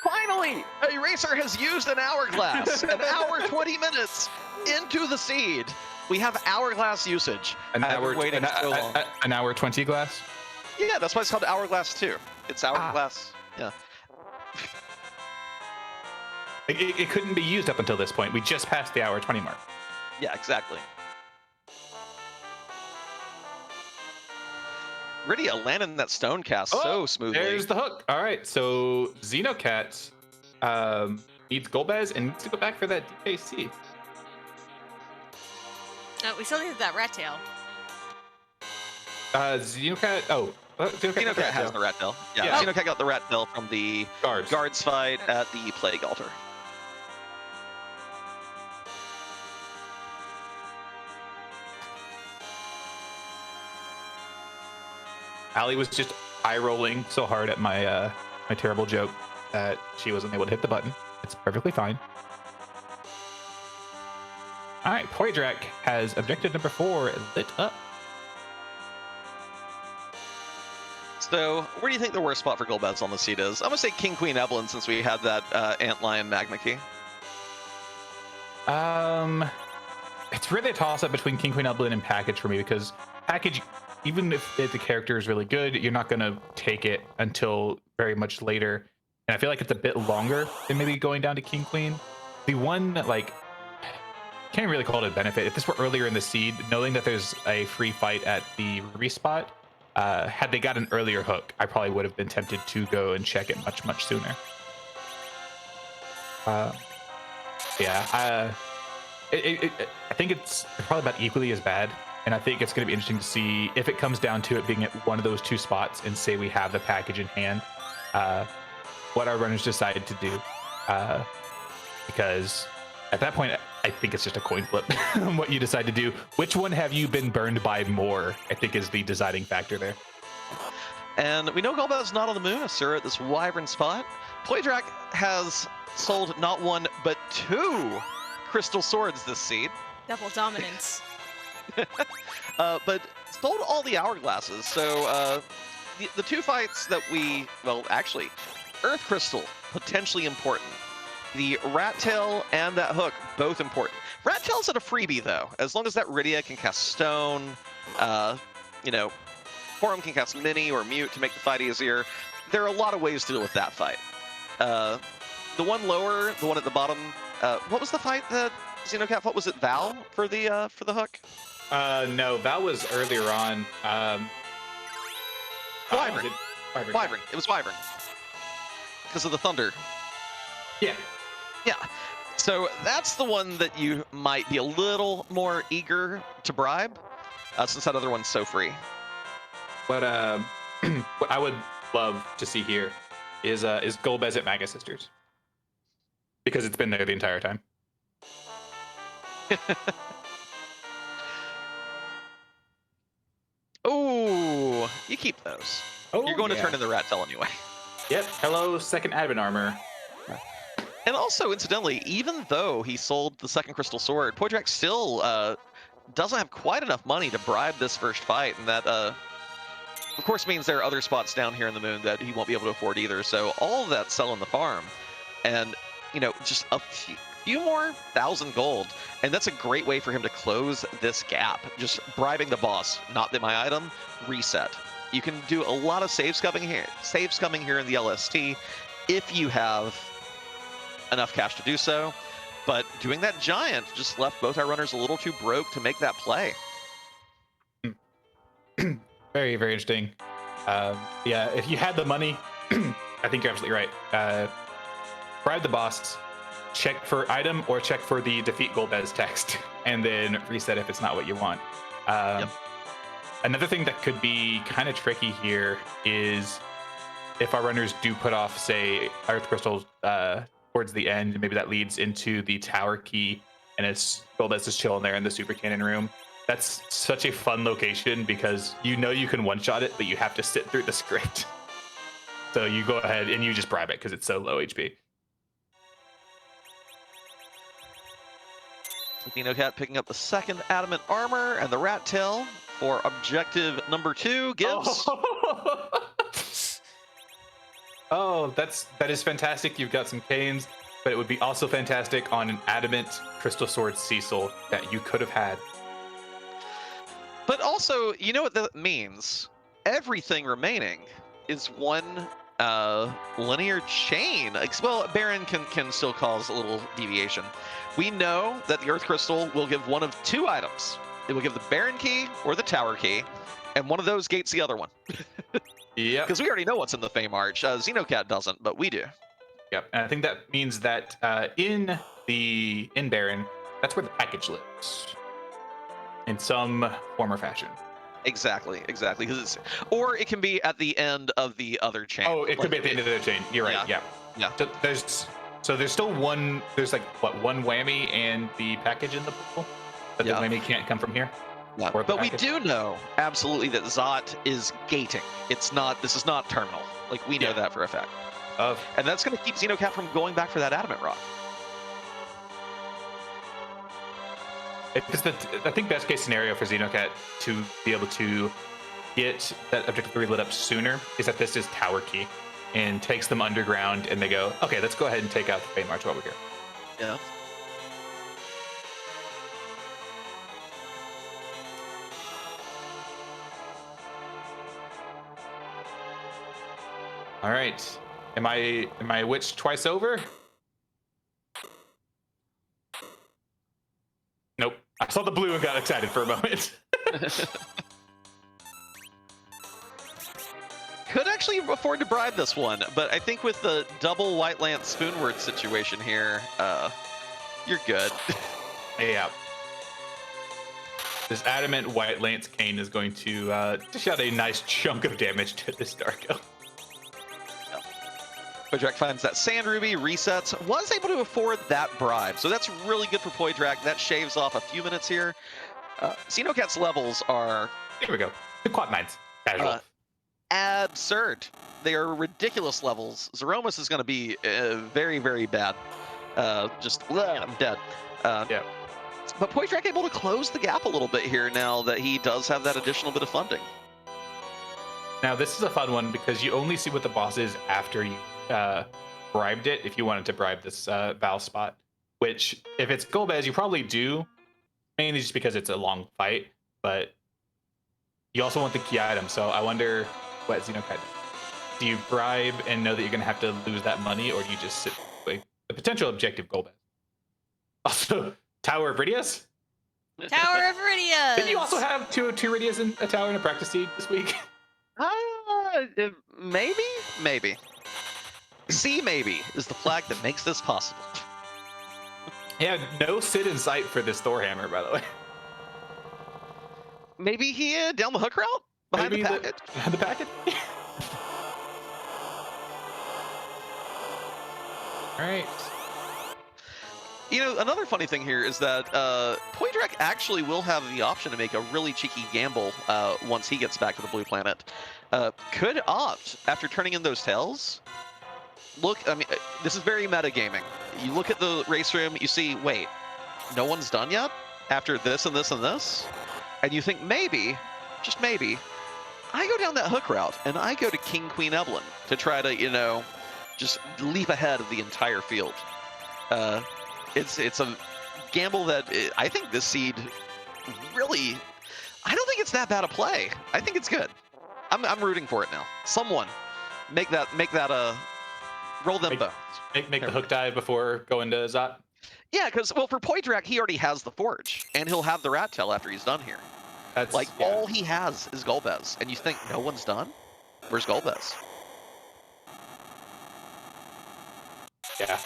Finally, a racer has used an hourglass. An hour, 20 minutes into the seed. We have hourglass usage. An hour 20 glass? Yeah, that's why it's called Hourglass 2. It's Hourglass. Yeah. It couldn't be used up until this point. We just passed the hour 20 mark. Yeah, exactly. Rydia landing that stone cast so smoothly. There's the hook. All right, so Xenocat needs Golbez and needs to go back for that DKC. We still need that rat tail. Xenocat. Xenocat has the rat tail. Yeah, Xenocat got the rat tail from the guards fight at the Plague Altar. Allie was just eye rolling so hard at my my terrible joke that she wasn't able to hit the button. It's perfectly fine. All right, Poydrak has objective number 4 lit up. So, where do you think the worst spot for Golbez on the seat is? I'm gonna say King Queen Evelyn since we had that Antlion Magma Key. It's really a toss up between King Queen Evelyn and Package for me, because Package, even if the character is really good, you're not gonna take it until very much later, and I feel like it's a bit longer than maybe going down to King Queen. The one, like, can't really call it a benefit. If this were earlier in the seed, knowing that there's a free fight at the Ruby spot, had they got an earlier hook, I probably would have been tempted to go and check it much sooner. Yeah, I think it's probably about equally as bad, and I think it's going to be interesting to see if it comes down to it being at one of those two spots, and say we have the package in hand, what our runners decided to do, because at that point, I think it's just a coin flip on what you decide to do. Which one have you been burned by more, I think, is the deciding factor there. And we know Golbez is not on the moon, sir, at this wyvern spot. Poydrak has sold not 1, but 2 crystal swords this seed. Double dominance. But sold all the hourglasses. So the 2 fights that we, well, actually, Earth Crystal, potentially important. The Rat Tail and that hook, both important. Rat Tail's at a freebie, though. As long as that Rydia can cast Stone, you know, Forum can cast Mini or Mute to make the fight easier. There are a lot of ways to deal with that fight. The one lower, the one at the bottom, what was the fight that Xenocat fought? Was it Val for the hook? No, Val was earlier on. Wyvern. Wyvern. Wyvern. It was Wyvern. Because of the thunder. Yeah. Yeah. So that's the one that you might be a little more eager to bribe, since that other one's so free. What what I would love to see here is Golbez at Maga Sisters, because it's been there the entire time. Oh, you keep those. Oh, You're going to turn in the Rat Tail anyway. Yep. Hello, second admin armor. And also, incidentally, even though he sold the second crystal sword, Poydrak still doesn't have quite enough money to bribe this first fight, and that, of course, means there are other spots down here in the moon that he won't be able to afford either. So all of that selling the farm, and you know, just a few more 1,000 gold, and that's a great way for him to close this gap. Just bribing the boss, not that my item, reset. You can do a lot of save scumming here in the LST if you have enough cash to do so, but doing that giant just left both our runners a little too broke to make that play. Very, very interesting. Yeah, if you had the money, I think you're absolutely right. Bribe the boss, check for item, or check for the defeat Golbez text, and then reset if it's not what you want. Yep. Another thing that could be kind of tricky here is if our runners do put off, say, Earth Crystals towards the end, maybe that leads into the tower key, and it's Golbez is chilling there in the super cannon room. That's such a fun location, because you know you can one-shot it, but you have to sit through the script. So you go ahead and you just bribe it because it's so low HP. Xenocat picking up the second adamant armor and the Rat Tail for objective number 2 gives. Oh, that is fantastic. You've got some canes, but it would be also fantastic on an adamant crystal sword Cecil that you could have had. But also, you know what that means? Everything remaining is one linear chain. Well, Baron can still cause a little deviation. We know that the Earth Crystal will give one of 2 items. It will give the Baron key or the Tower key, and one of those gates the other one. Yeah. Because we already know what's in the Fame Arch. Xenocat doesn't, but we do. Yep, and I think that means that in Baron, that's where the package lives, in some form or fashion. Exactly. Because or it can be at the end of the other chain. Oh, it could be at the end of the chain. You're right. Yeah. So there's still one. There's like one whammy and the package in the pool, but the whammy can't come from here. Yeah, Or the but we package. do know absolutely that Zot is gating. It's not. This is not terminal. Like we know Yeah. that for a fact, Of and that's going to keep Xenocat from going back for that adamant rock. it's the I think best case scenario for Xenocat to be able to get that objective 3 lit up sooner is that this is tower key and takes them underground, and they go, okay, let's go ahead and take out the Fate March while we're here. Yeah. All right. Am I witched twice over? Nope. I saw the blue and got excited for a moment. Could actually afford to bribe this one, but I think with the double White Lance Spoonword situation here, you're good. Yeah. This adamant White Lance Cane is going to dish out a nice chunk of damage to this Darko. Poydrak finds that Sand Ruby, resets, was able to afford that bribe. So that's really good for Poydrak. That shaves off a few minutes here. Xenocat's levels are... Here we go. The quad mines. Casual. Absurd. They are ridiculous levels. Zeromus is going to be very, very bad. I'm dead. Yeah. But Poydrak able to close the gap a little bit here now that he does have that additional bit of funding. Now, this is a fun one because you only see what the boss is after you bribed it, if you wanted to bribe this Val spot. Which, if it's Golbez, you probably do, mainly just because it's a long fight, but you also want the key item, so I wonder what Xenocat does. Do you bribe and know that you're going to have to lose that money, or do you just sit with the potential objective Golbez? Also, Tower of Ridias? Tower of Iridias! Didn't you also have two Ridias in a tower and a practice seed this week? Maybe. C maybe is the flag that makes this possible. Yeah, no sit in sight for this Thor hammer, by the way. Maybe he down the hook route behind Maybe the package. The package? All right. You know, another funny thing here is that Poydrak actually will have the option to make a really cheeky gamble once he gets back to the blue planet. Could opt, after turning in those tails, look, I mean, this is very metagaming. You look at the race room, you see, wait, no one's done yet? After this and this and this? And you think maybe, just maybe, I go down that hook route and I go to King Queen Evelyn to try to, you know, just leap ahead of the entire field. It's a gamble that I think this seed really, I don't think it's that bad a play. I think it's good. I'm rooting for it now. Someone make that roll them both. Make the hook dive before going to Zot. Yeah, because, well, for Poydrak, he already has the Forge, and he'll have the Rat Tail after he's done here. That's Like, all he has is Golbez, and you think no one's done? Where's Golbez? Yeah.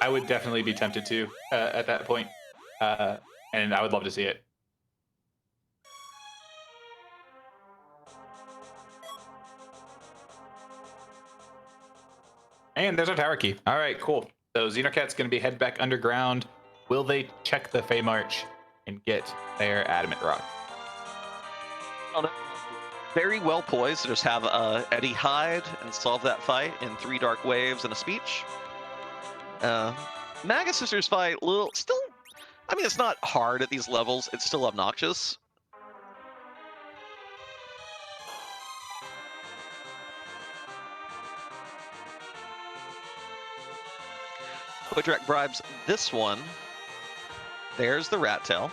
I would definitely be tempted to at that point, and I would love to see it. And there's our tower key. All right, cool. So Xenocat's going to be head back underground. Will they check the Fey March and get their Adamant Rock? Very well poised to just have Eddie hide and solve that fight in 3 Dark Waves and a speech. Maga Sisters fight, still, I mean, it's not hard at these levels. It's still obnoxious. Poydrak bribes this one. There's the Rat Tail.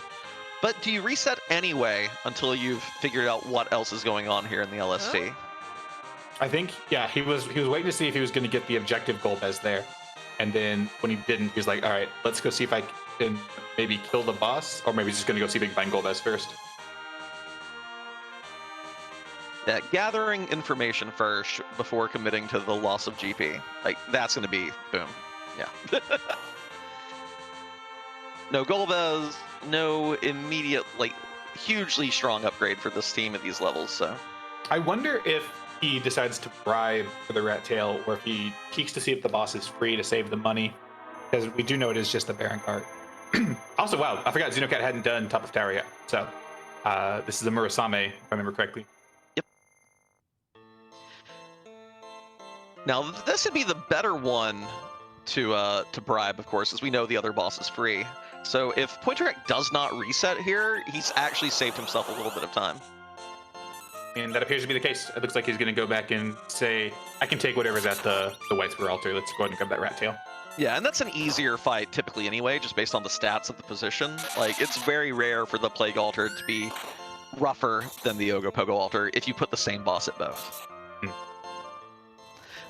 But do you reset anyway until you've figured out what else is going on here in the LST? Huh? I think, yeah, he was waiting to see if he was going to get the objective Golbez there. And then when he didn't, he was like, all right, let's go see if I can maybe kill the boss, or maybe he's just going to go see if he can find Golbez first. Yeah, gathering information first before committing to the loss of GP. Like, that's going to be, boom. Yeah. No Golbez, no immediate, like, hugely strong upgrade for this team at these levels, so. I wonder if he decides to bribe for the Rat Tail, or if he cheeks to see if the boss is free to save the money, because we do know it is just the Baron card. Also, wow, I forgot Xenocat hadn't done Top of Tower yet, so This is a Murasame, if I remember correctly. Yep. Now, this would be the better one to bribe, of course, as we know the other boss is free. So if Point Direct does not reset here, he's actually saved himself a little bit of time. And that appears to be the case. It looks like he's going to go back and say, I can take whatever's at the White Square altar. Let's go ahead and grab that rat tail. Yeah, and that's an easier fight typically anyway, just based on the stats of the position. Like, it's very rare for the Plague Altar to be rougher than the Ogopogo Altar if you put the same boss at both.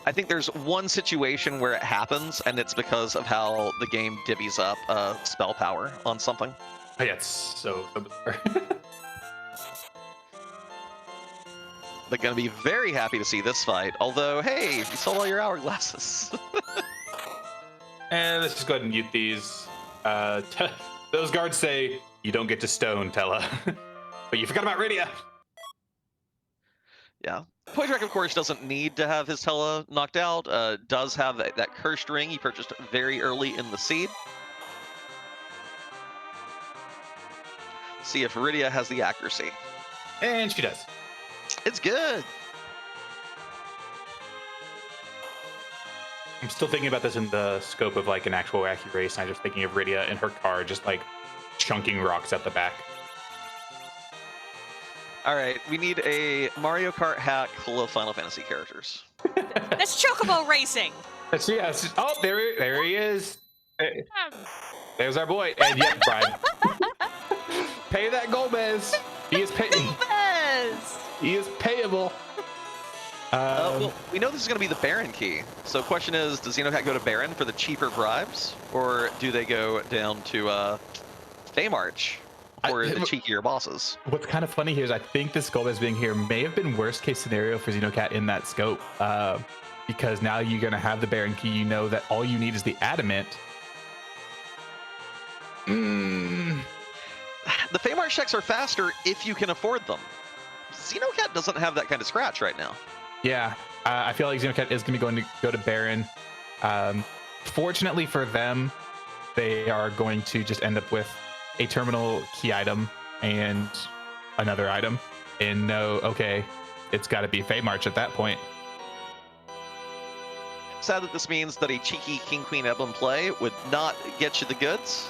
I think there's one situation where it happens, and it's because of how the game divvies up spell power on something. Oh, yeah, it's so bizarre. But gonna be very happy to see this fight. Although, hey, you sold all your hourglasses. And let's just go ahead and mute these. Those guards say, you don't get to stone, Tella. But you forgot about Rydia. Yeah. Poydrak, of course, doesn't need to have his Tella knocked out. Does have that cursed ring he purchased very early in the seed. See if Rydia has the accuracy. And she does. It's good. I'm still thinking about this in the scope of like an actual Wacky race. And I'm just thinking of Rydia in her car just like chunking rocks at the back. All right, we need a Mario Kart hack full of Final Fantasy characters. That's Chocobo Racing. Yes. Oh, there he is. There's our boy. And yet, Brian. Pay that Golbez. He is paying. Golbez! He is payable. Well, we know this is going to be the Baron key. So the question is, does Xenocat go to Baron for the cheaper bribes? Or do they go down to Feymarch for the cheekier bosses? What's kind of funny here is I think this Golbez being here may have been worst case scenario for Xenocat in that scope. Because now you're going to have the Baron key. You know that all you need is the Adamant. The Feymarch checks are faster if you can afford them. Xenocat doesn't have that kind of scratch right now. Yeah, I feel like Xenocat is going to be going to go to Baron. Fortunately for them, they are going to just end up with a terminal key item and another item. And no, okay, it's got to be Feymarch at that point. Sad that this means that a cheeky King Queen Emblem play would not get you the goods.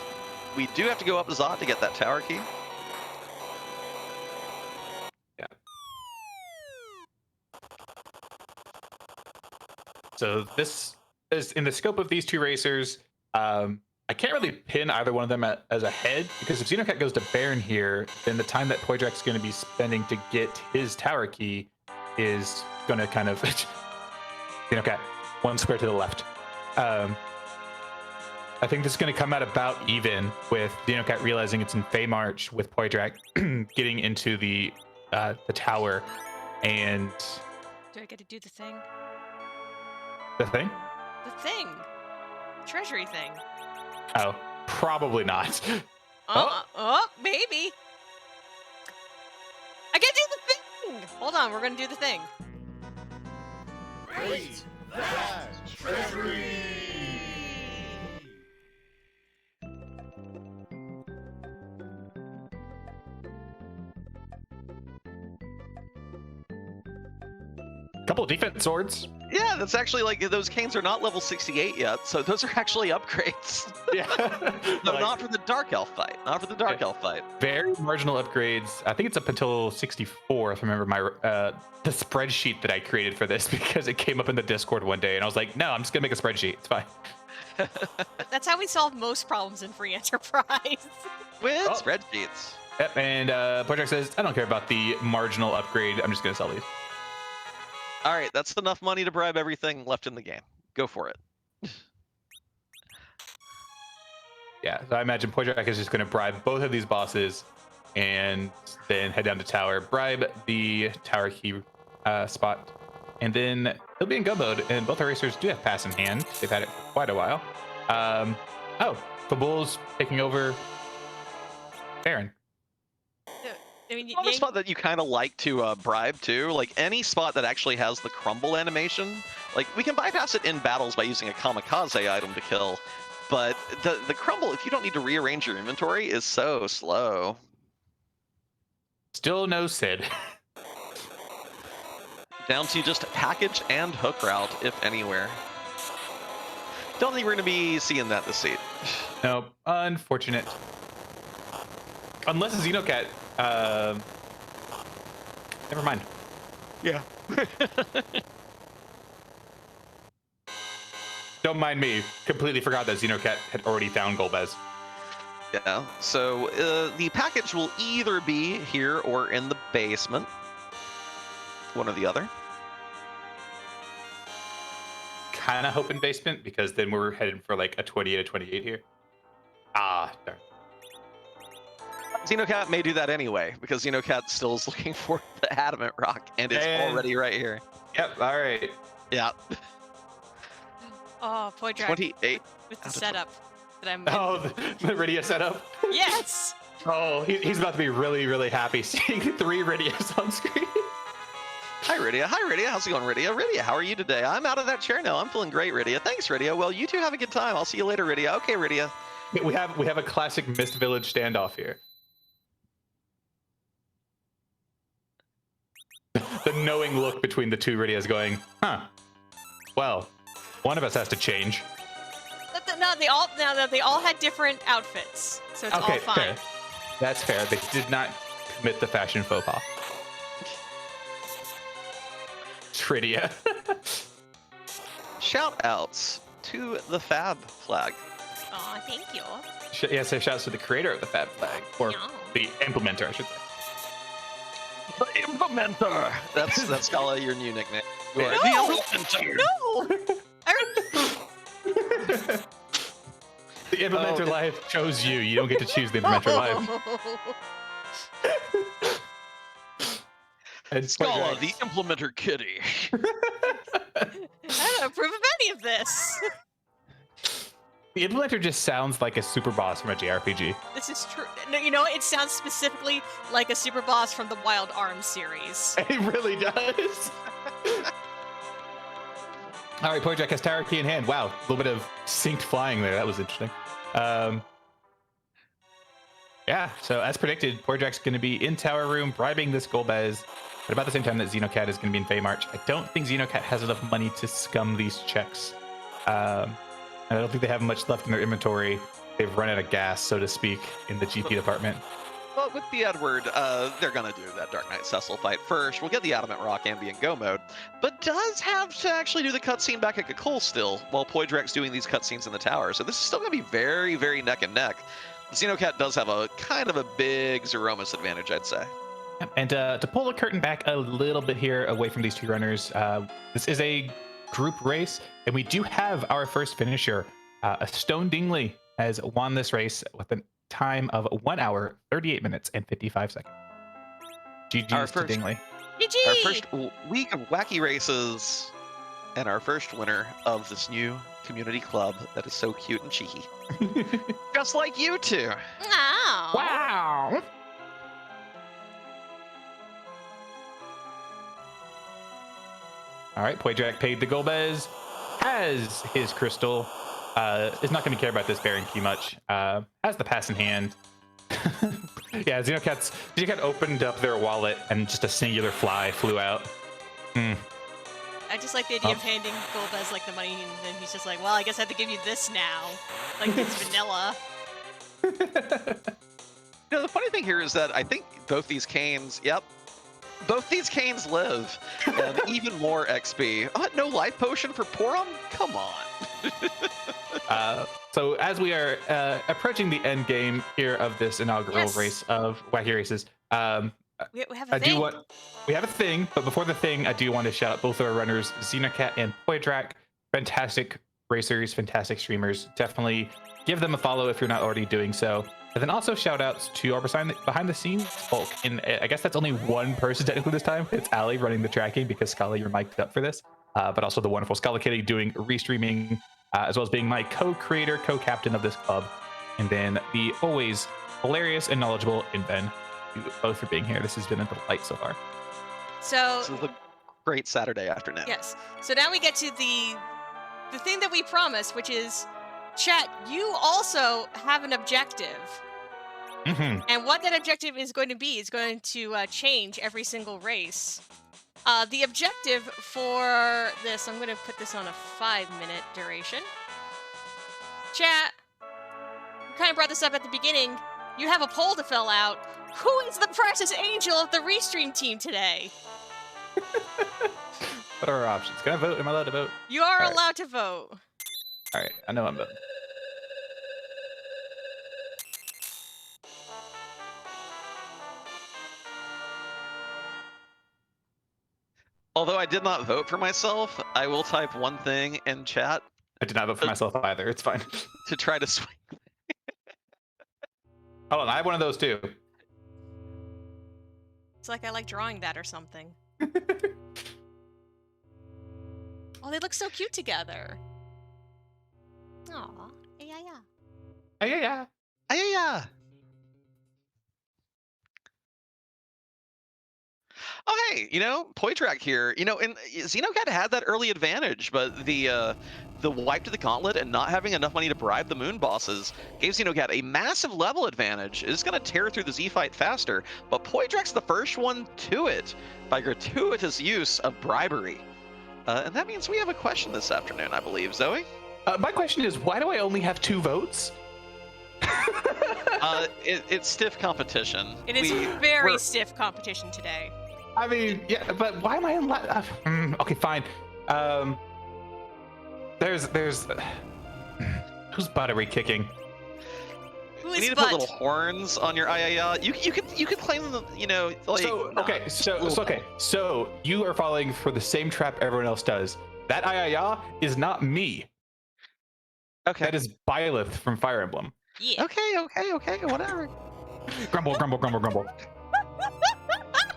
We do have to go up Zot to get that tower key. Yeah. So this is in the scope of these two racers. I can't really pin either one of them as a head, because if Xenocat goes to Baron here, then the time that Poydrak's going to be spending to get his tower key is going to kind of Xenocat one square to the left. I think this is going to come out about even with Xenocat realizing it's in Feymarch with Poydrak getting into the tower, and Do I get to do the thing? the thing. The thing. Treasury thing. Oh, probably not. Maybe. I can do the thing! Hold on, we're gonna do the thing. Wait, that treasury! Couple of defense swords. Yeah, that's actually like, those canes are not level 68 yet, so those are actually upgrades. Yeah. No, Like, not for the Dark Elf fight. Not for the Dark Elf fight. very marginal upgrades. I think it's up until 64, if I remember my the spreadsheet that I created for this, because it came up in the Discord one day, and I was like, no, I'm just gonna make a spreadsheet. It's fine. That's how we solve most problems in free enterprise. With Oh. spreadsheets. Yep. And Poydrak says, I don't care about the marginal upgrade. I'm just gonna sell these. All right, that's enough money to bribe everything left in the game. Go for it. Yeah. So I imagine Poydrak is just gonna bribe both of these bosses, and then head down to tower, bribe the tower key spot, and then he'll be in go mode. And both our racers do have pass in hand. They've had it for quite a while. Fabul's taking over Baron. I mean, Another spot that you kind of like to bribe too, like any spot that actually has the crumble animation, like we can bypass it in battles by using a kamikaze item to kill, but the crumble, if you don't need to rearrange your inventory, is so slow. Still no Sid. Down to just package and hook route, if anywhere. Don't think we're going to be seeing that this seat. No, unfortunate. Unless a Xenocat. Never mind. Yeah. Don't mind me. Completely forgot that Xenocat had already found Golbez. Yeah, so the package will either be here or in the basement. One or the other. Kind of hoping basement, because then we're headed for like a 28 to 28 here. Ah, darn. Xenocat may do that anyway, because Xenocat still is looking for the adamant rock, and it's already right here. Yep, all right. Yeah. Oh, Poydrak. 28. With the setup that I'm. Oh, the Rydia setup? Yes! Oh, he's about to be really, really happy seeing 3 Rydias on screen. Hi, Rydia. Hi, Rydia. How's it going, Rydia? Rydia, how are you today? I'm out of that chair now. I'm feeling great, Rydia. Thanks, Rydia. Well, you two have a good time. I'll see you later, Rydia. Okay, Rydia. We have a classic Mist Village standoff here. The knowing look between the 2 Rydias going, huh, well, one of us has to change. No, they all had different outfits, so it's all fine. Fair. That's fair. They did not commit the fashion faux pas. Rydia. Shout outs to the Fab flag. Aw, thank you. Yes, so shouts to the creator of the Fab flag, or Yeah. the implementer, I should say. The implementer. That's Scala, your new nickname. You are No! the implementer. No! The implementer life chose you. You don't get to choose the implementer life. And Scala, the implementer kitty. I don't approve of any of this. The implementer just sounds like a super boss from a JRPG. This is true. No, you know, it sounds specifically like a super boss from the Wild Arms series. It really does. All right, Poydrak has tower key in hand. Wow, a little bit of synced flying there. That was interesting. Yeah, so as predicted, Poydrak's going to be in tower room, bribing this Golbez, at about the same time that Xenocat is going to be in Fey March. I don't think Xenocat has enough money to scum these checks. And I don't think they have much left in their inventory. They've run out of gas, so to speak, in the GP department. Well, with the Edward, they're going to do that Dark Knight Cecil fight first. We'll get the Adamant Rock ambient go mode, but does have to actually do the cutscene back at Kakul still, while Poydrak's doing these cutscenes in the tower. So this is still going to be very, very neck and neck. Xenocat does have a kind of a big Zeromus advantage, I'd say. And to pull the curtain back a little bit here away from these 2 runners, this is a group race, and we do have our first finisher. A Stone Dingley has won this race with a time of 1 hour, 38 minutes, and 55 seconds. GG's to Dingley. GG! Our first week of Wacky races, and our first winner of this new community club that is so cute and cheeky. Just like you two. Wow. Wow! All right, Poydrak paid the Golbez, has his crystal, is not going to care about this Baron Key much, has the pass in hand. Yeah, Xenocat opened up their wallet and just a singular fly flew out. I just like the idea of handing Golbez like the money, and then he's just like, well, I guess I have to give you this now. Like it's vanilla. You know, the funny thing here is that I think both these canes, both these canes live, and even more XP. No life potion for Porum? Come on. So as we are approaching the end game here of this inaugural race of Wacky Races, we have a thing. We have a thing, but before the thing, I do want to shout out both of our runners, Xenocat and Poydrak. Fantastic racers, fantastic streamers. Definitely give them a follow if you're not already doing so. And then also shout outs to our behind the scenes folk. And I guess that's only one person technically this time. It's Ali running the tracking because Scala, you're mic'd up for this. But also the wonderful Scala Kitty doing restreaming, as well as being my co-creator, co-captain of this club. And then the always hilarious and knowledgeable Inven. You both for being here. This has been a delight so far. So This is a great Saturday afternoon. yes. So now we get to the thing that we promised, which is, chat, you also have an objective. Mm-hmm. And what that objective is going to be is going to change every single race. The objective for this, I'm going to put this on a 5-minute duration. Chat, we kind of brought this up at the beginning. You have a poll to fill out. Who is the precious angel of the Restream team today? What are our options? Can I vote? Am I allowed to vote? You are All right. allowed to vote. All right, I know I'm voting. Although I did not vote for myself, I will type one thing in chat I did not vote for myself either. It's fine. to try to swing. Hold on, I have one of those too. It's like I like drawing that or something. Oh, they look so cute together. Aw, yeah. Yeah. Yeah. Oh, hey, Poitrak here. And Xenocat had that early advantage, but the wipe to the gauntlet and not having enough money to bribe the moon bosses gave Xenocat a massive level advantage. It's going to tear through the Z fight faster, but Poitrak's the first one to it by gratuitous use of bribery. And that means we have a question this afternoon, I believe. Zoe? My question is, why do I only have 2 votes? It's stiff competition. It is very stiff competition today. I mean, yeah, but why am I in okay, fine. There's whose butt are we kicking? Who You is need to butt? put little horns on your ayaya. You could claim them, like. So you are falling for the same trap everyone else does. That ayaya is not me. Okay. That is Byleth from Fire Emblem. Yeah. Okay, whatever. Grumble, grumble, grumble, grumble.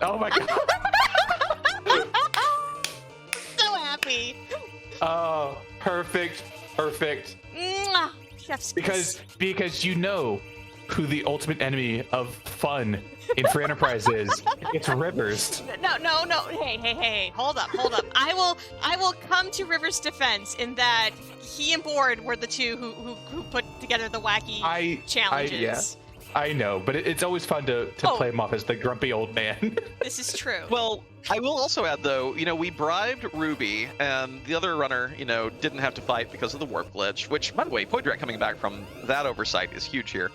Oh my god. So happy. Oh, perfect. Mwah. Chef's kiss. Because you know who the ultimate enemy of fun in Free Enterprise is. It's Rivers. No. Hey. Hold up. I will come to River's defense in that he and Board were the two who put together the wacky challenges. I know, but it's always fun to play him off as the grumpy old man. This is true. Well, I will also add, though, we bribed Ruby, and the other runner, didn't have to fight because of the warp glitch, which, by the way, Poitrak coming back from that oversight is huge here.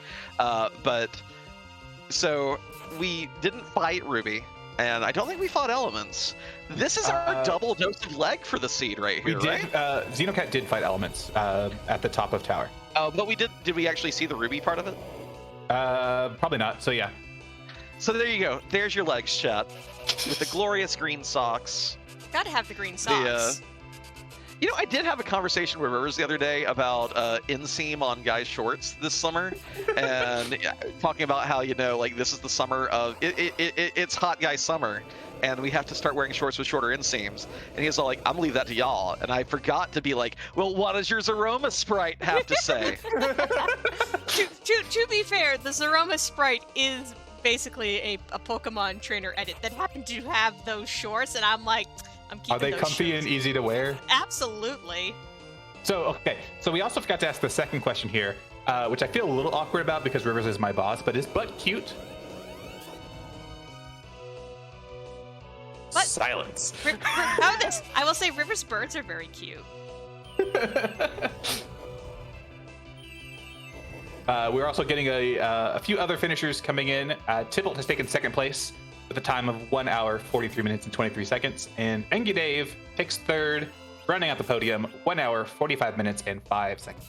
So we didn't fight Ruby, and I don't think we fought Elements. This is our double dose of leg for the seed right here, right? Xenocat did fight Elements at the top of tower. Oh, but did we actually see the Ruby part of it? Probably not, so yeah. So there you go. There's your legs, chat. With the glorious green socks. Gotta have the green socks. I did have a conversation with Rivers the other day about inseam on guys' shorts this summer, and talking about how this is the summer of it's hot guy summer, and we have to start wearing shorts with shorter inseams. And he was all like, "I'm gonna leave that to y'all," and I forgot to be like, "Well, what does your Zeroma sprite have to say?" To be fair, the Zeroma sprite is basically a Pokemon trainer edit that happened to have those shorts, and I'm like, I'm keeping Are they those comfy shorts. and easy to wear? Absolutely. So we also forgot to ask the second question here, which I feel a little awkward about because Rivers is my boss, but is butt cute? But silence. How about this? I will say River's birds are very cute. We're also getting a few other finishers coming in. Tybalt has taken second place with a time of 1 hour, 43 minutes, and 23 seconds. And Engie Dave takes third, running out the podium, 1 hour, 45 minutes, and 5 seconds.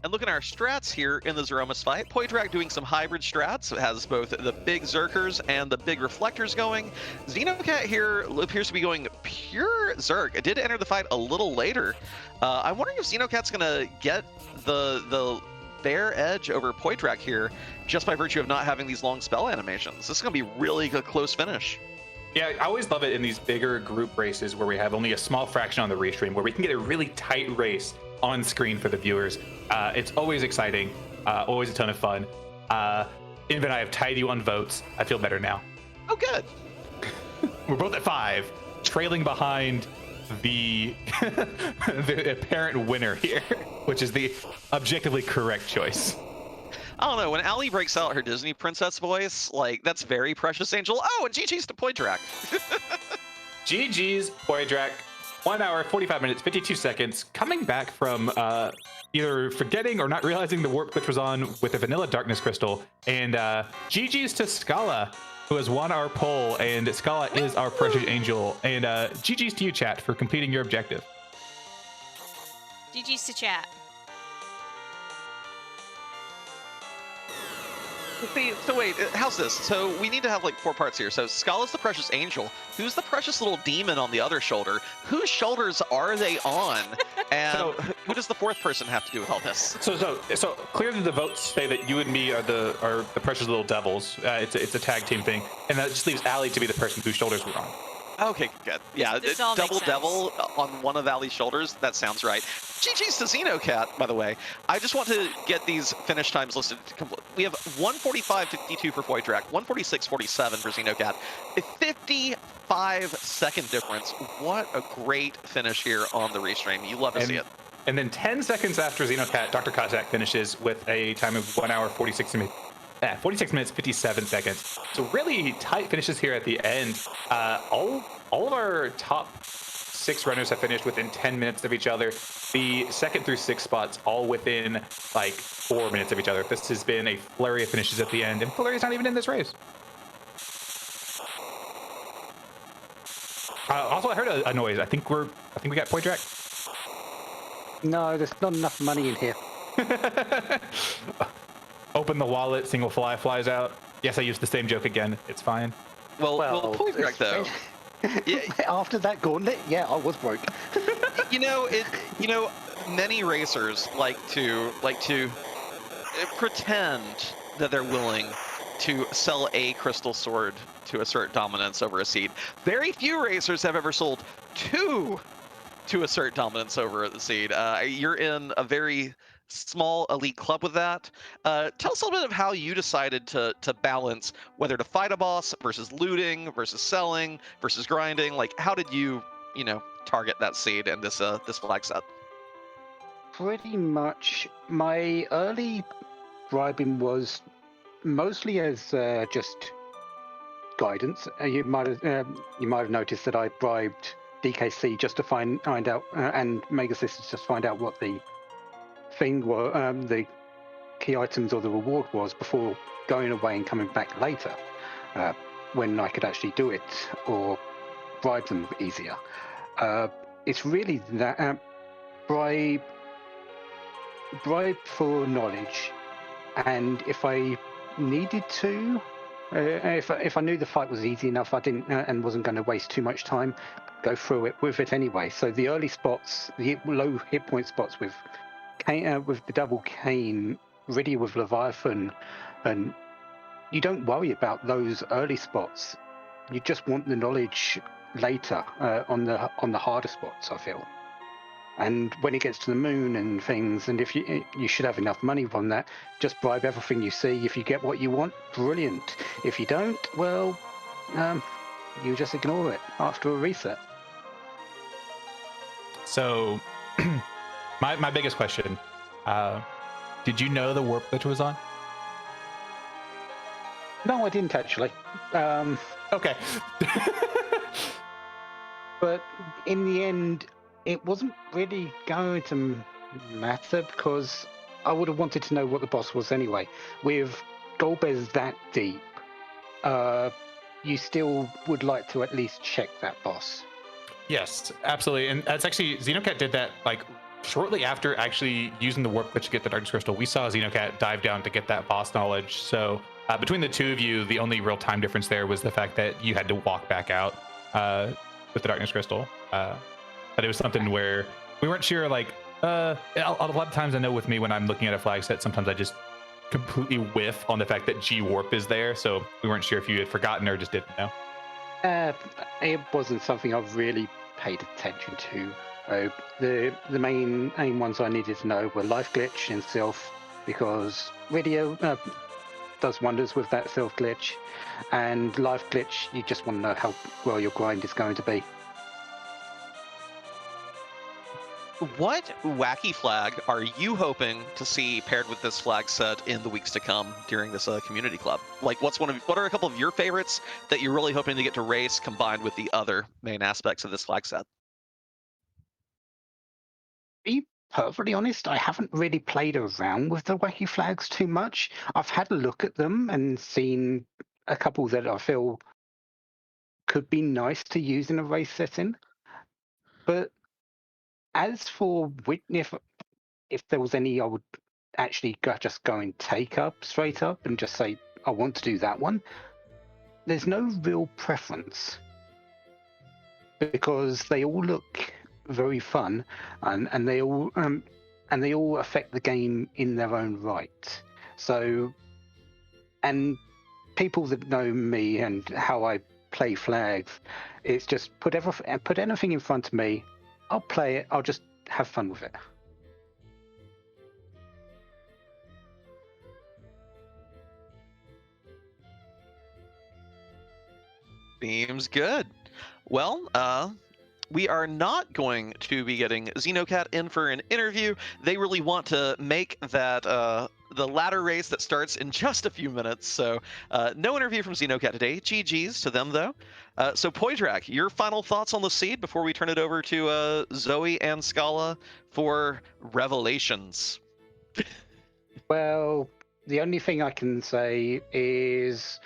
And looking at our strats here in the Zeromus fight, Poitrak doing some hybrid strats. It has both the big Zerkers and the big Reflectors going. Xenocat here appears to be going pure Zerk. It did enter the fight a little later. I'm wondering if Xenocat's going to get the bare edge over Poitrak here just by virtue of not having these long spell animations. This is going to be really a close finish. Yeah, I always love it in these bigger group races where we have only a small fraction on the restream, where we can get a really tight race on screen for the viewers. It's always exciting, always a ton of fun. Inv and I have tied you on votes. I feel better now. Oh, good. We're both at 5, trailing behind the the apparent winner here, which is the objectively correct choice. I don't know. When Allie breaks out her Disney princess voice, like that's very Precious Angel. Oh, and GG's to Poidrak. GG's Poidrak, 1 hour, 45 minutes, 52 seconds, coming back from either forgetting or not realizing the warp glitch was on with a vanilla darkness crystal. And GG's to Scala, who has won our poll, and Scala is our Precious Angel. And GG's to you, chat, for completing your objective. GG's to chat. So wait, how's this? So we need to have like 4 parts here. So Scala's the Precious Angel. Who's the precious little demon on the other shoulder? Whose shoulders are they on? And who does the 4th person have to do with all this? So clearly the votes say that you and me are the precious little devils. It's a tag team thing, and that just leaves Allie to be the person whose shoulders we're on. Okay, good. Yeah, This all double makes sense. devil on one of Allie's shoulders. That sounds right. GG's to Xenocat, by the way. I just want to get these finish times listed. We have 1:45.52 for Poidrak, 1:46.47 for Xenocat. A 55-second difference. What a great finish here on the restream. You love to see it. And then 10 seconds after Xenocat, Dr. Kozak finishes with a time of 1 hour, 46 minutes, 57 seconds. So really tight finishes here at the end. All of our top 6 runners have finished within 10 minutes of each other. The 2nd through 6th spots all within like 4 minutes of each other. This has been a flurry of finishes at the end, and Flurry's not even in this race. Also, I heard a noise. I think we got Poidrak. No, there's not enough money in here. Open the wallet, single fly flies out. Yes, I used the same joke again. It's fine. Well, Poidrak though. Yeah. After that gauntlet, yeah, I was broke. Many racers like to pretend that they're willing to sell a crystal sword to assert dominance over a seed. Very few racers have ever sold 2 to assert dominance over the seed. You're in a very small elite club with that. Tell us a little bit of how you decided to balance whether to fight a boss versus looting versus selling versus grinding. Like, how did you target that seed and this flag set? Pretty much, my early bribing was mostly as just guidance. You might have noticed that I bribed DKC just to find out, and Mega Sisters just find out what the thing were, the key items or the reward was before going away and coming back later, when I could actually do it or bribe them easier. It's really that bribe for knowledge, and if I needed to, if I knew the fight was easy enough, I didn't and wasn't going to waste too much time, go through it with it anyway. So the early spots, the low hit point spots with the double cane, Rydia with Leviathan, and you don't worry about those early spots. You just want the knowledge later on the harder spots, I feel. And when it gets to the moon and things, and if you should have enough money from that, just bribe everything you see. If you get what you want, brilliant. If you don't, well, you just ignore it after a reset. So, my biggest question, did you know the warp glitch was on? No, I didn't actually. Okay. But in the end, it wasn't really going to matter because I would have wanted to know what the boss was anyway. With Golbez that deep, you still would like to at least check that boss. Yes, absolutely. And that's actually, Xenocat did that like shortly after actually using the warp glitch to get the Darkness Crystal. We saw Xenocat dive down to get that boss knowledge. So between the two of you, the only real time difference there was the fact that you had to walk back out with the Darkness Crystal. But it was something where we weren't sure, like, a lot of times I know with me when I'm looking at a flag set, sometimes I just completely whiff on the fact that G Warp is there. So we weren't sure if you had forgotten or just didn't know. It wasn't something I've really paid attention to. The main ones I needed to know were Life Glitch and Self, because Rydia does wonders with that Self Glitch, and Life Glitch, you just want to know how well your grind is going to be. What wacky flag are you hoping to see paired with this flag set in the weeks to come during this community club? Like, what are a couple of your favorites that you're really hoping to get to race combined with the other main aspects of this flag set? Be perfectly honest, I haven't really played around with the wacky flags too much. I've had a look at them and seen a couple that I feel could be nice to use in a race setting. But as for if there was any, I would actually just go and take up straight up and just say I want to do that one. There's no real preference because they all look very fun and they all affect the game in their own right. So, and people that know me and how I play flags, it's just put anything in front of me, I'll play it, I'll just have fun with it. Seems good. Well, we are not going to be getting Xenocat in for an interview. They really want to make that the ladder race that starts in just a few minutes. So no interview from Xenocat today. GG's to them, though. So Poydrak, your final thoughts on the seed before we turn it over to Zoe and Scala for revelations. Well, the only thing I can say is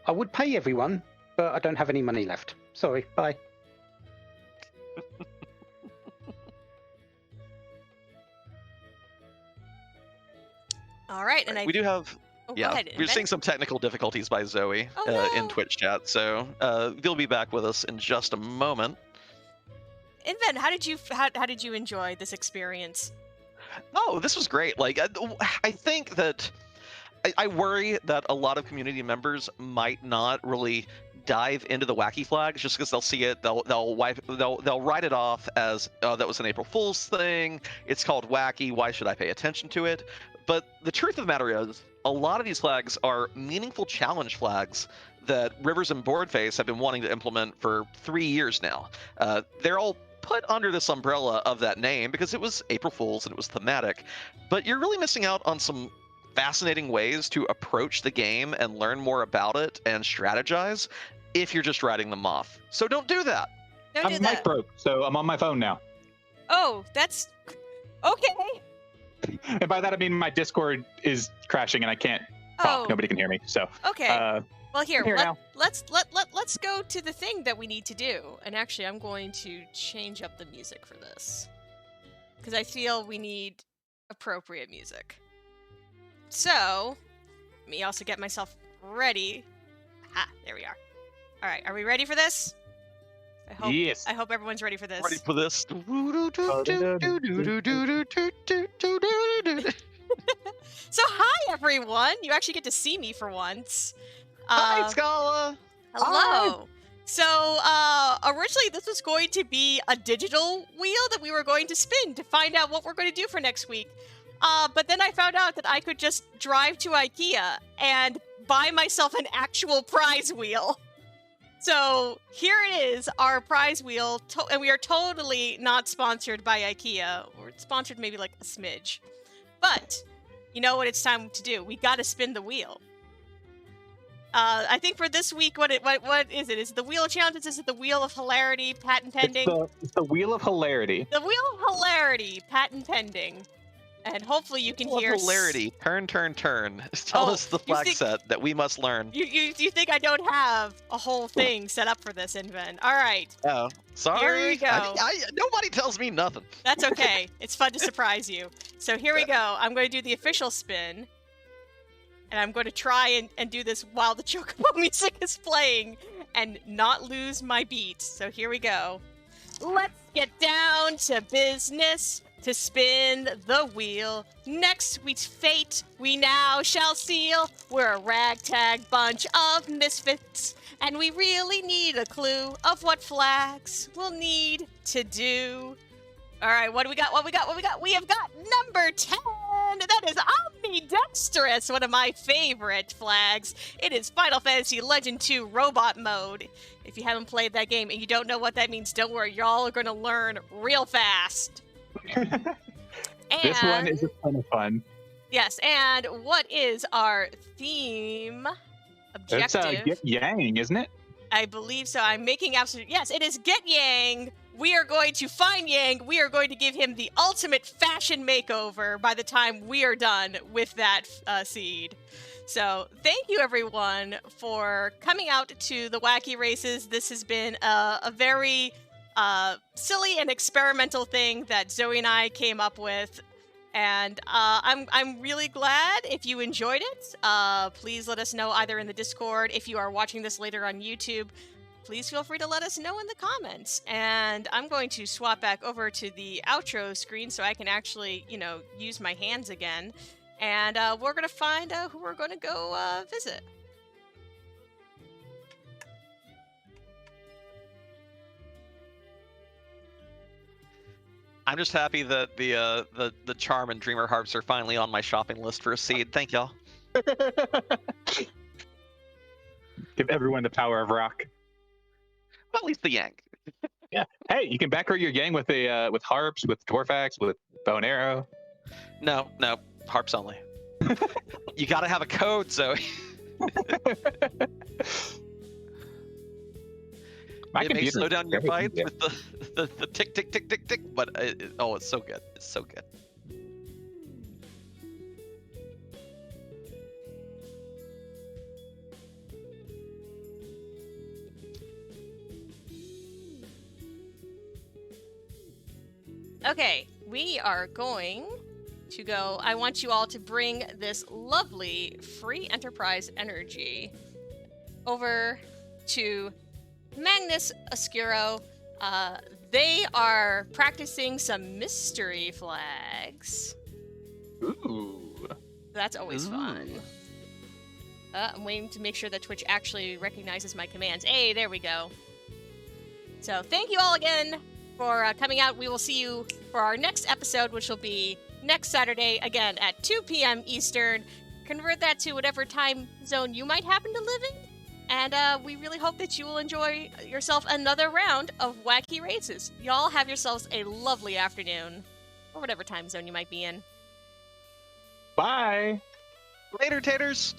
I would pay everyone, but I don't have any money left. Sorry, bye. All right, and We do have, Oh, yeah, go ahead, we're Invent. seeing some technical difficulties by Zoe Oh, in no. Twitch chat, so they'll be back with us in just a moment. Invent, how did you enjoy this experience? Oh, this was great. Like, I think that I worry that a lot of community members might not really dive into the wacky flags just because they'll see it, they'll write it off as, oh, that was an April Fool's thing. It's called wacky. Why should I pay attention to it? But the truth of the matter is, a lot of these flags are meaningful challenge flags that Rivers and Boardface have been wanting to implement for 3 years now. They're all put under this umbrella of that name because it was April Fool's and it was thematic, but you're really missing out on some fascinating ways to approach the game and learn more about it and strategize if you're just writing them off. So don't do that. Don't do My that. mic broke, so I'm on my phone now. Oh, that's okay. And by that I mean my Discord is crashing and I can't talk. Oh, Nobody can hear me. So okay. Well, here, here now. let's go to the thing that we need to do. And actually, I'm going to change up the music for this because I feel we need appropriate music. So, let me also get myself ready. Ha, there we are. All right, are we ready for this? Yes. I hope everyone's ready for this. Ready for this? So, hi everyone. You actually get to see me for once. Hi, Scala. Hello. So, originally this was going to be a digital wheel that we were going to spin to find out what we're going to do for next week. But then I found out that I could just drive to IKEA and buy myself an actual prize wheel. So here it is, our prize wheel, and we are totally not sponsored by IKEA. We're sponsored maybe like a smidge. But you know what it's time to do? We gotta spin the wheel. I think for this week, what is it? Is it the Wheel of Challenges? Is it the Wheel of Hilarity, patent pending? It's the Wheel of Hilarity. The Wheel of Hilarity, patent pending. And hopefully you can hear... Hilarity. Turn, turn, turn. Tell us the flag set that we must learn. You think I don't have a whole thing set up for this, Invent. All right. Oh, sorry. Here we go. Nobody tells me nothing. That's okay. It's fun to surprise you. So here we go. I'm going to do the official spin. And I'm going to try and do this while the Chocobo music is playing and not lose my beat. So here we go. Let's get down to business to spin the wheel. Next week's fate we now shall seal. We're a ragtag bunch of misfits, and we really need a clue of what flags we'll need to do. All right, what do we got? What we got? We have got number 10. That is Omnidextrous, one of my favorite flags. It is Final Fantasy Legend 2 Robot Mode. If you haven't played that game and you don't know what that means, don't worry. Y'all are going to learn real fast. This one And- is a ton of fun. Yes, and what is our theme It's objective? Get Yang, isn't it? I believe so. I'm making absolute. Yes, it is Get Yang. We are going to find Yang. We are going to give him the ultimate fashion makeover by the time we are done with that seed. So thank you everyone for coming out to the Wacky Races. This has been a very silly and experimental thing that Zoe and I came up with. And I'm really glad if you enjoyed it. Please let us know either in the Discord. If you are watching this later on YouTube, please feel free to let us know in the comments. And I'm going to swap back over to the outro screen so I can actually, use my hands again. And we're going to find who we're going to go visit. I'm just happy that the Charm and Dreamer Harps are finally on my shopping list for a seed. Thank y'all. Give everyone the power of rock. Well, at least the Yang. Yeah. Hey, you can backrow your gang with harps, with dwarfax, with bow and arrow. No, harps only. You gotta have a code, Zoe. It may slow down your fights with the tick, tick, tick, tick, tick, but it's so good. It's so good. Okay, we are going to go. I want you all to bring this lovely free enterprise energy over to Magnus Oscuro. They are practicing some mystery flags. Ooh. That's always fun. I'm waiting to make sure that Twitch actually recognizes my commands. Hey, there we go. So thank you all again for coming out. We will see you for our next episode, which will be next Saturday, again at 2 p.m. Eastern. Convert that to whatever time zone you might happen to live in. And we really hope that you will enjoy yourself another round of Wacky Races. Y'all have yourselves a lovely afternoon, or whatever time zone you might be in. Bye. Later, taters.